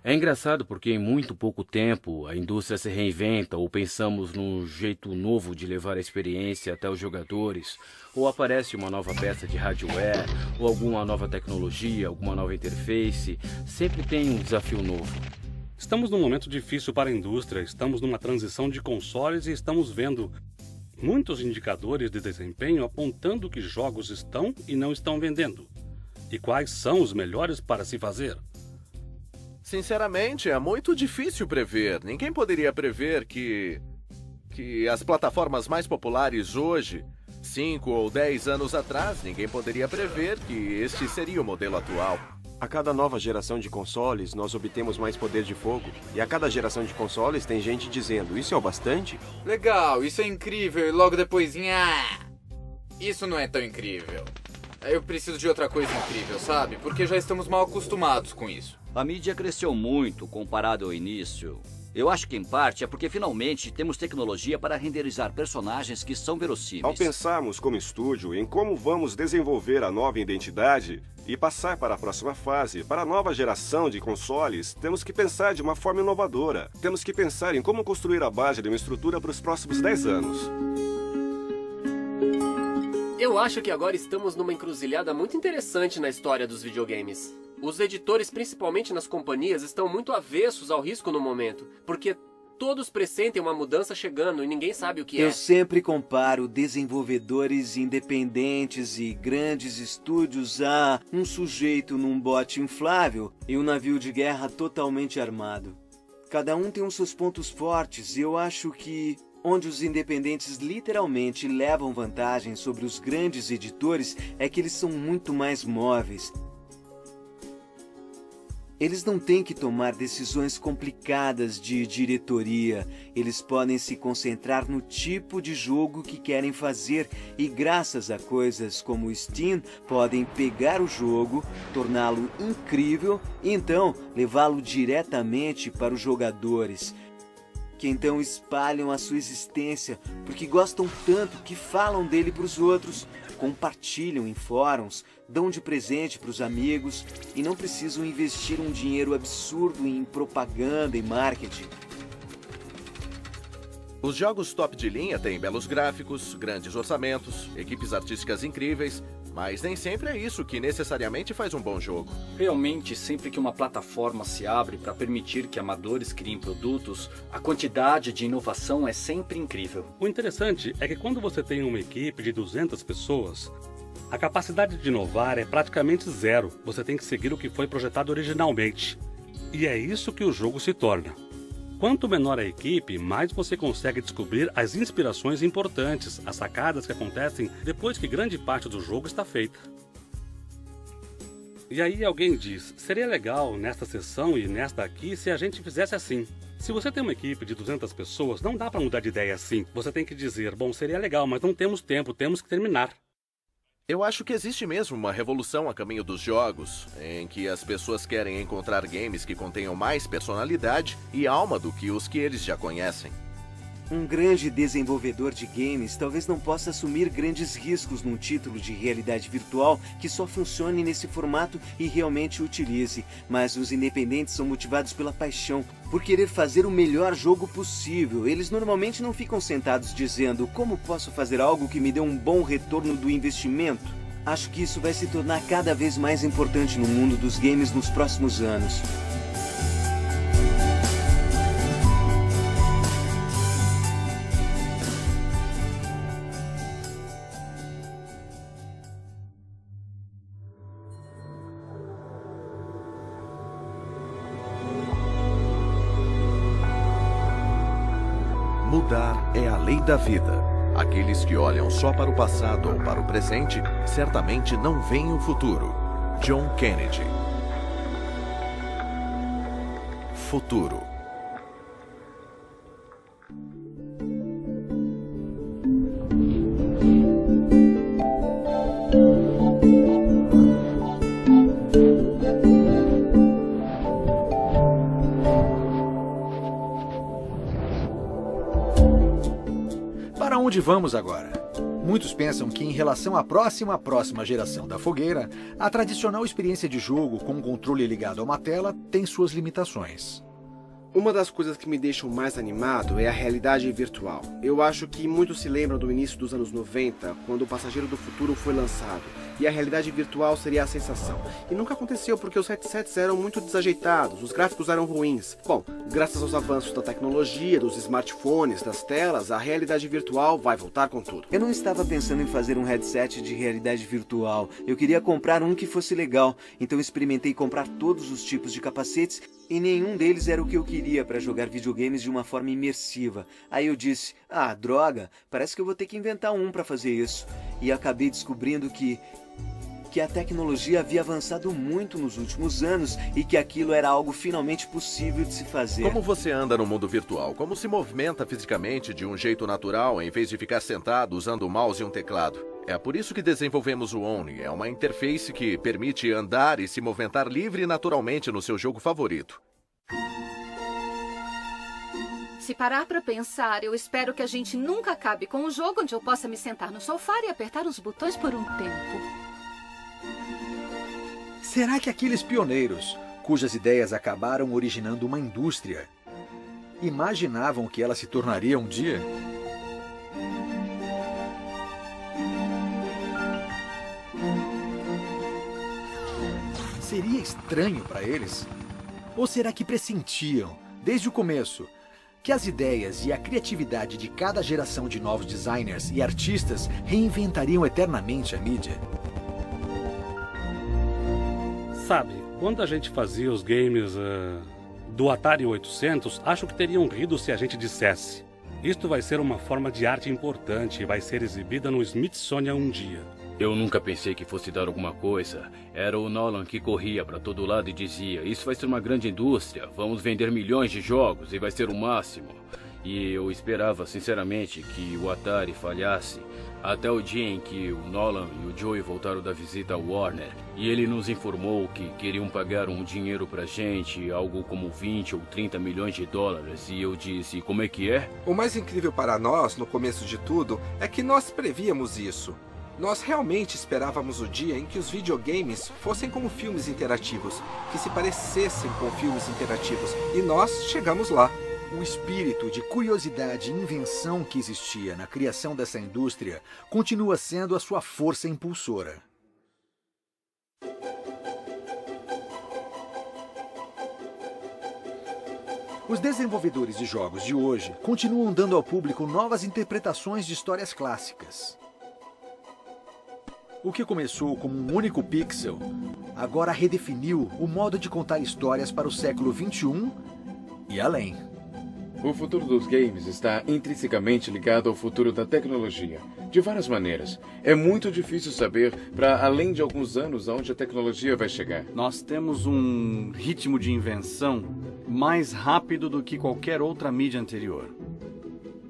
É engraçado porque em muito pouco tempo a indústria se reinventa ou pensamos num jeito novo de levar a experiência até os jogadores, ou aparece uma nova peça de hardware, ou alguma nova tecnologia, alguma nova interface. Sempre tem um desafio novo. Estamos num momento difícil para a indústria, estamos numa transição de consoles e estamos vendo muitos indicadores de desempenho apontando que jogos estão e não estão vendendo. E quais são os melhores para se fazer? Sinceramente, é muito difícil prever. Ninguém poderia prever que as plataformas mais populares hoje, 5 ou 10 anos atrás, ninguém poderia prever que este seria o modelo atual. A cada nova geração de consoles, nós obtemos mais poder de fogo. E a cada geração de consoles tem gente dizendo, isso é o bastante? Legal, isso é incrível. E logo depois, isso não é tão incrível. Eu preciso de outra coisa incrível, sabe? Porque já estamos mal acostumados com isso. A mídia cresceu muito comparado ao início. Eu acho que, em parte, é porque finalmente temos tecnologia para renderizar personagens que são verossímeis. Ao pensarmos como estúdio em como vamos desenvolver a nova identidade e passar para a próxima fase, para a nova geração de consoles, temos que pensar de uma forma inovadora. Temos que pensar em como construir a base de uma estrutura para os próximos 10 anos. Eu acho que agora estamos numa encruzilhada muito interessante na história dos videogames. Os editores, principalmente nas companhias, estão muito avessos ao risco no momento, porque todos pressentem uma mudança chegando e ninguém sabe o que é. Eu sempre comparo desenvolvedores independentes e grandes estúdios a um sujeito num bote inflável e um navio de guerra totalmente armado. Cada um tem os seus pontos fortes e eu acho que onde os independentes literalmente levam vantagem sobre os grandes editores é que eles são muito mais móveis. Eles não têm que tomar decisões complicadas de diretoria. Eles podem se concentrar no tipo de jogo que querem fazer e, graças a coisas como o Steam, podem pegar o jogo, torná-lo incrível e então levá-lo diretamente para os jogadores, que então espalham a sua existência porque gostam tanto que falam dele para os outros, compartilham em fóruns, dão de presente para os amigos e não precisam investir um dinheiro absurdo em propaganda e marketing. Os jogos top de linha têm belos gráficos, grandes orçamentos, equipes artísticas incríveis, mas nem sempre é isso que necessariamente faz um bom jogo. Realmente, sempre que uma plataforma se abre para permitir que amadores criem produtos, a quantidade de inovação é sempre incrível. O interessante é que quando você tem uma equipe de 200 pessoas, a capacidade de inovar é praticamente zero. Você tem que seguir o que foi projetado originalmente. E é isso que o jogo se torna. Quanto menor a equipe, mais você consegue descobrir as inspirações importantes, as sacadas que acontecem depois que grande parte do jogo está feita. E aí alguém diz, seria legal nesta sessão e nesta aqui se a gente fizesse assim. Se você tem uma equipe de 200 pessoas, não dá para mudar de ideia assim. Você tem que dizer, bom, seria legal, mas não temos tempo, temos que terminar. Eu acho que existe mesmo uma revolução a caminho dos jogos, em que as pessoas querem encontrar games que contenham mais personalidade e alma do que os que eles já conhecem. Um grande desenvolvedor de games talvez não possa assumir grandes riscos num título de realidade virtual que só funcione nesse formato e realmente o utilize, mas os independentes são motivados pela paixão, por querer fazer o melhor jogo possível. Eles normalmente não ficam sentados dizendo, como posso fazer algo que me dê um bom retorno do investimento? Acho que isso vai se tornar cada vez mais importante no mundo dos games nos próximos anos. Mudar é a lei da vida. Aqueles que olham só para o passado ou para o presente, certamente não veem o futuro. John Kennedy. Futuro. Para onde vamos agora? Muitos pensam que, em relação à próxima geração da fogueira, a tradicional experiência de jogo com um controle ligado a uma tela tem suas limitações. Uma das coisas que me deixam mais animado é a realidade virtual. Eu acho que muitos se lembram do início dos anos 90, quando o Passageiro do Futuro foi lançado, e a realidade virtual seria a sensação. E nunca aconteceu porque os headsets eram muito desajeitados, os gráficos eram ruins. Bom, graças aos avanços da tecnologia, dos smartphones, das telas, a realidade virtual vai voltar com tudo. Eu não estava pensando em fazer um headset de realidade virtual. Eu queria comprar um que fosse legal, então experimentei comprar todos os tipos de capacetes e nenhum deles era o que eu queria para jogar videogames de uma forma imersiva. Aí eu disse, droga, parece que eu vou ter que inventar um para fazer isso. E acabei descobrindo que que a tecnologia havia avançado muito nos últimos anos e que aquilo era algo finalmente possível de se fazer. Como você anda no mundo virtual? Como se movimenta fisicamente de um jeito natural em vez de ficar sentado usando o mouse e um teclado? É por isso que desenvolvemos o Only. É uma interface que permite andar e se movimentar livre e naturalmente no seu jogo favorito. Se parar pra pensar, eu espero que a gente nunca acabe com um jogo onde eu possa me sentar no sofá e apertar os botões por um tempo. Será que aqueles pioneiros, cujas ideias acabaram originando uma indústria, imaginavam que ela se tornaria um dia? Seria estranho para eles? Ou será que pressentiam, desde o começo, que as ideias e a criatividade de cada geração de novos designers e artistas reinventariam eternamente a mídia? Sabe, quando a gente fazia os games do Atari 800, acho que teriam rido se a gente dissesse: isto vai ser uma forma de arte importante e vai ser exibida no Smithsonian um dia. Eu nunca pensei que fosse dar alguma coisa. Era o Nolan que corria para todo lado e dizia: isso vai ser uma grande indústria, vamos vender milhões de jogos e vai ser o máximo. E eu esperava sinceramente que o Atari falhasse, até o dia em que o Nolan e o Joey voltaram da visita ao Warner e ele nos informou que queriam pagar um dinheiro pra gente, algo como 20 ou 30 milhões de dólares, e eu disse: como é que é? O mais incrível para nós, no começo de tudo, é que nós prevíamos isso. Nós realmente esperávamos o dia em que os videogames fossem como filmes interativos, que se parecessem com filmes interativos, e nós chegamos lá. O espírito de curiosidade e invenção que existia na criação dessa indústria continua sendo a sua força impulsora. Os desenvolvedores de jogos de hoje continuam dando ao público novas interpretações de histórias clássicas. O que começou como um único pixel, agora redefiniu o modo de contar histórias para o século XXI e além. O futuro dos games está intrinsecamente ligado ao futuro da tecnologia, de várias maneiras. É muito difícil saber, para além de alguns anos, aonde a tecnologia vai chegar. Nós temos um ritmo de invenção mais rápido do que qualquer outra mídia anterior.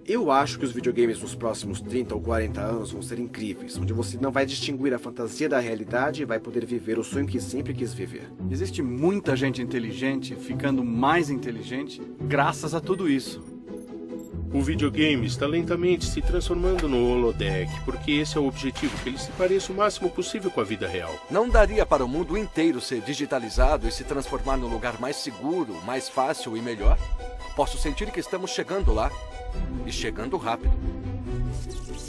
Eu acho que os videogames nos próximos 30 ou 40 anos vão ser incríveis, onde você não vai distinguir a fantasia da realidade e vai poder viver o sonho que sempre quis viver. Existe muita gente inteligente ficando mais inteligente graças a tudo isso. O videogame está lentamente se transformando no holodeck, porque esse é o objetivo, que ele se pareça o máximo possível com a vida real. Não daria para o mundo inteiro ser digitalizado e se transformar num lugar mais seguro, mais fácil e melhor? Posso sentir que estamos chegando lá. E chegando rápido.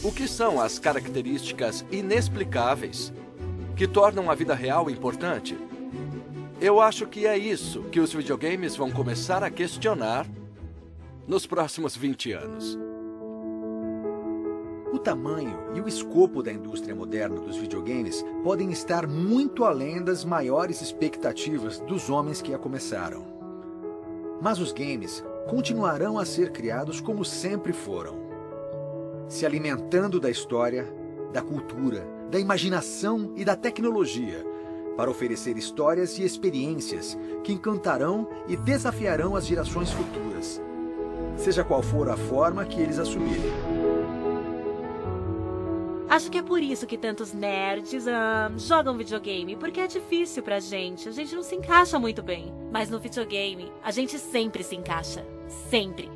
O que são as características inexplicáveis que tornam a vida real importante? Eu acho que é isso que os videogames vão começar a questionar nos próximos 20 anos. O tamanho e o escopo da indústria moderna dos videogames podem estar muito além das maiores expectativas dos homens que a começaram. Mas os games continuarão a ser criados como sempre foram, se alimentando da história, da cultura, da imaginação e da tecnologia, para oferecer histórias e experiências que encantarão e desafiarão as gerações futuras, seja qual for a forma que eles assumirem. Acho que é por isso que tantos nerds jogam videogame, porque é difícil pra gente. A gente não se encaixa muito bem. Mas no videogame, a gente sempre se encaixa. Sempre.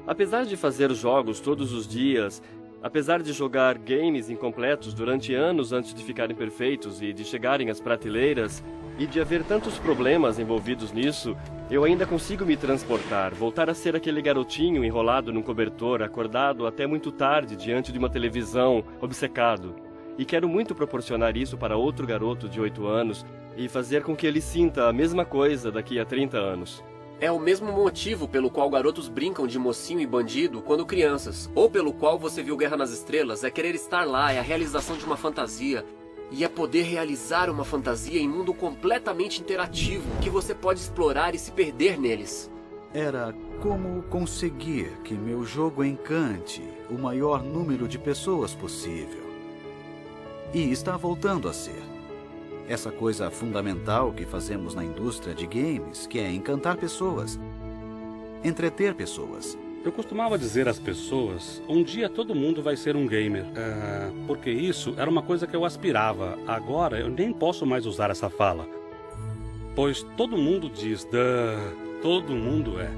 Apesar de fazer jogos todos os dias, apesar de jogar games incompletos durante anos antes de ficarem perfeitos e de chegarem às prateleiras, e de haver tantos problemas envolvidos nisso, eu ainda consigo me transportar, voltar a ser aquele garotinho enrolado num cobertor, acordado até muito tarde diante de uma televisão, obcecado. E quero muito proporcionar isso para outro garoto de 8 anos e fazer com que ele sinta a mesma coisa daqui a 30 anos. É o mesmo motivo pelo qual garotos brincam de mocinho e bandido quando crianças, ou pelo qual você viu Guerra nas Estrelas, é querer estar lá, é a realização de uma fantasia. E é poder realizar uma fantasia em mundo completamente interativo, que você pode explorar e se perder neles. Era como conseguir que meu jogo encante o maior número de pessoas possível. E está voltando a ser. essa coisa fundamental que fazemos na indústria de games, que é encantar pessoas, entreter pessoas. Eu costumava dizer às pessoas, um dia todo mundo vai ser um gamer, porque isso era uma coisa que eu aspirava. Agora eu nem posso mais usar essa fala, pois todo mundo diz, todo mundo é.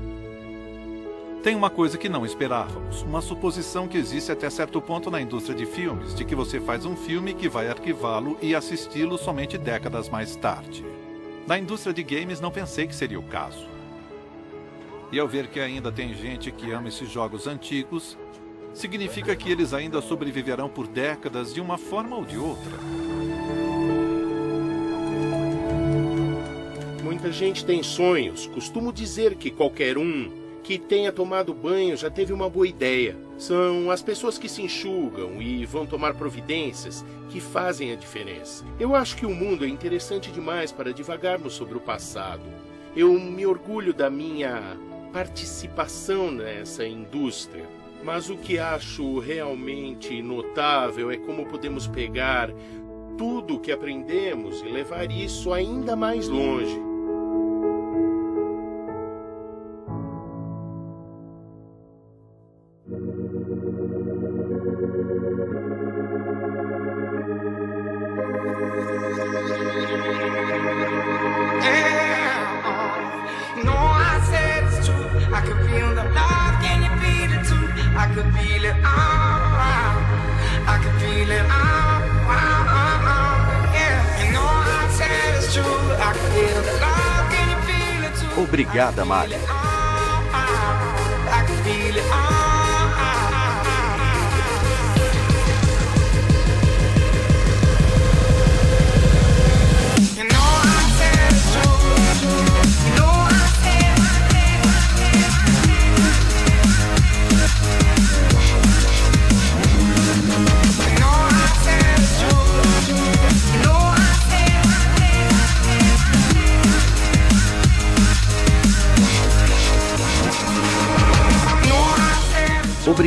Tem uma coisa que não esperávamos, uma suposição que existe até certo ponto na indústria de filmes, de que você faz um filme que vai arquivá-lo e assisti-lo somente décadas mais tarde. Na indústria de games não pensei que seria o caso. E ao ver que ainda tem gente que ama esses jogos antigos, significa que eles ainda sobreviverão por décadas de uma forma ou de outra. Muita gente tem sonhos. Costumo dizer que qualquer um que tenha tomado banho já teve uma boa ideia. São as pessoas que se enxugam e vão tomar providências que fazem a diferença. Eu acho que o mundo é interessante demais para divagarmos sobre o passado. Eu me orgulho da minha participação nessa indústria, mas o que acho realmente notável é como podemos pegar tudo o que aprendemos e levar isso ainda mais longe. Obrigada, Malha.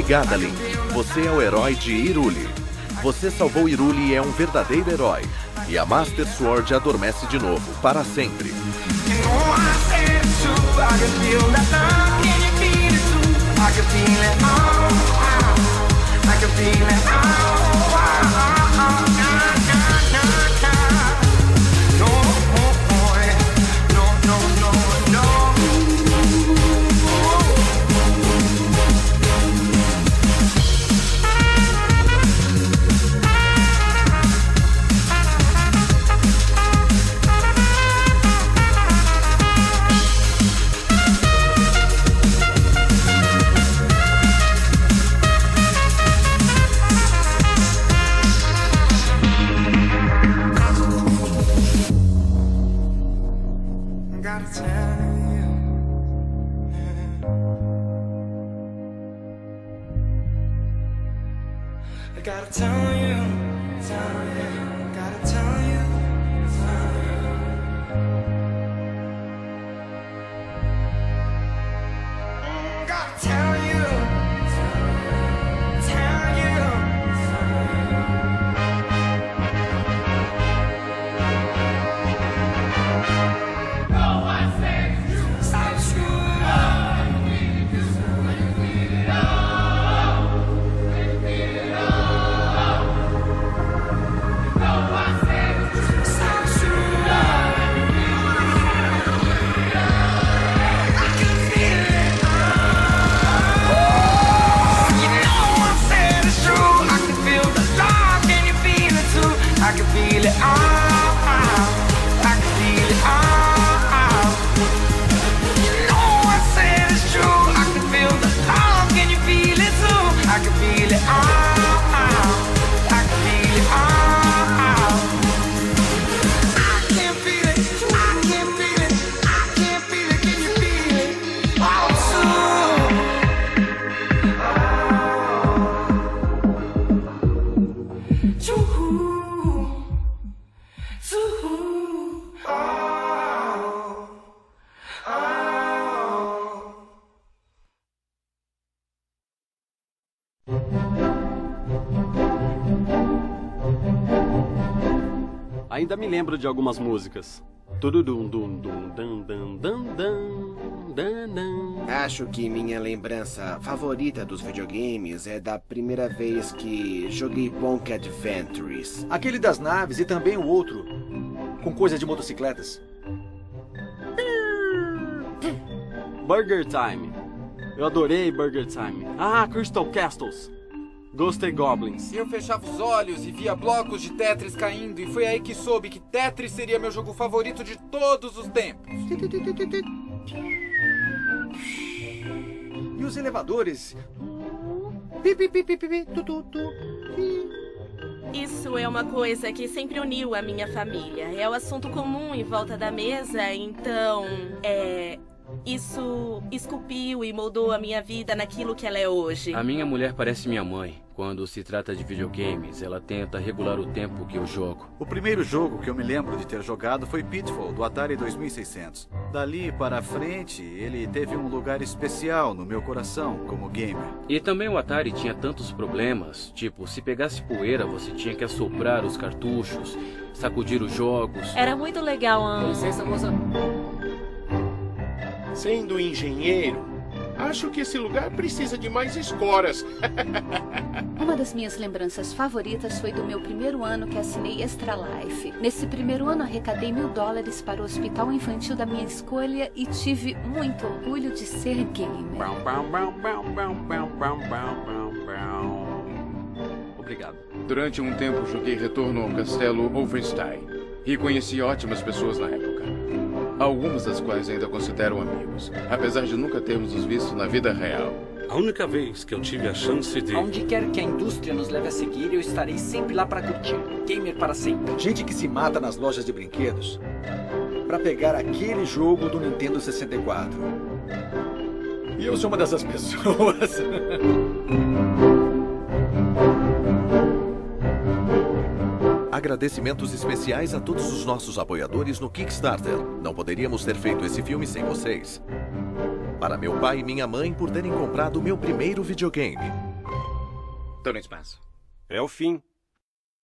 Obrigada, Link. Você é o herói de Hyrule. Você salvou Hyrule e é um verdadeiro herói. E a Master Sword adormece de novo, para sempre. Ainda me lembro de algumas músicas. Acho que minha lembrança favorita dos videogames é da primeira vez que joguei Pong Adventures. Aquele das naves e também o outro, com coisa de motocicletas. Burger Time. Eu adorei Burger Time. Ah, Crystal Castles. Ghost Goblins. Eu fechava os olhos e via blocos de Tetris caindo, e foi aí que soube que Tetris seria meu jogo favorito de todos os tempos. E os elevadores? Isso é uma coisa que sempre uniu a minha família. É o assunto comum em volta da mesa, então isso esculpiu e moldou a minha vida naquilo que ela é hoje. A minha mulher parece minha mãe. Quando se trata de videogames, ela tenta regular o tempo que eu jogo. O primeiro jogo que eu me lembro de ter jogado foi Pitfall, do Atari 2600. Dali para frente, ele teve um lugar especial no meu coração como gamer. E também o Atari tinha tantos problemas, tipo, se pegasse poeira, você tinha que assoprar os cartuchos, sacudir os jogos. Era muito legal, Com licença, moça. Sendo engenheiro, acho que esse lugar precisa de mais escoras. Uma das minhas lembranças favoritas foi do meu primeiro ano que assinei Extra Life. Nesse primeiro ano, arrecadei $1000 para o hospital infantil da minha escolha e tive muito orgulho de ser gamer. Obrigado. Durante um tempo, joguei Retorno ao Castelo Wolfenstein e conheci ótimas pessoas na época. Algumas das quais ainda considero amigos, apesar de nunca termos os visto na vida real. A única vez que eu tive a chance de... Aonde quer que a indústria nos leve a seguir, eu estarei sempre lá para curtir. Gamer para sempre. Gente que se mata nas lojas de brinquedos para pegar aquele jogo do Nintendo 64. E eu sou uma dessas pessoas. Agradecimentos especiais a todos os nossos apoiadores no Kickstarter. Não poderíamos ter feito esse filme sem vocês. Para meu pai e minha mãe por terem comprado o meu primeiro videogame. É o fim.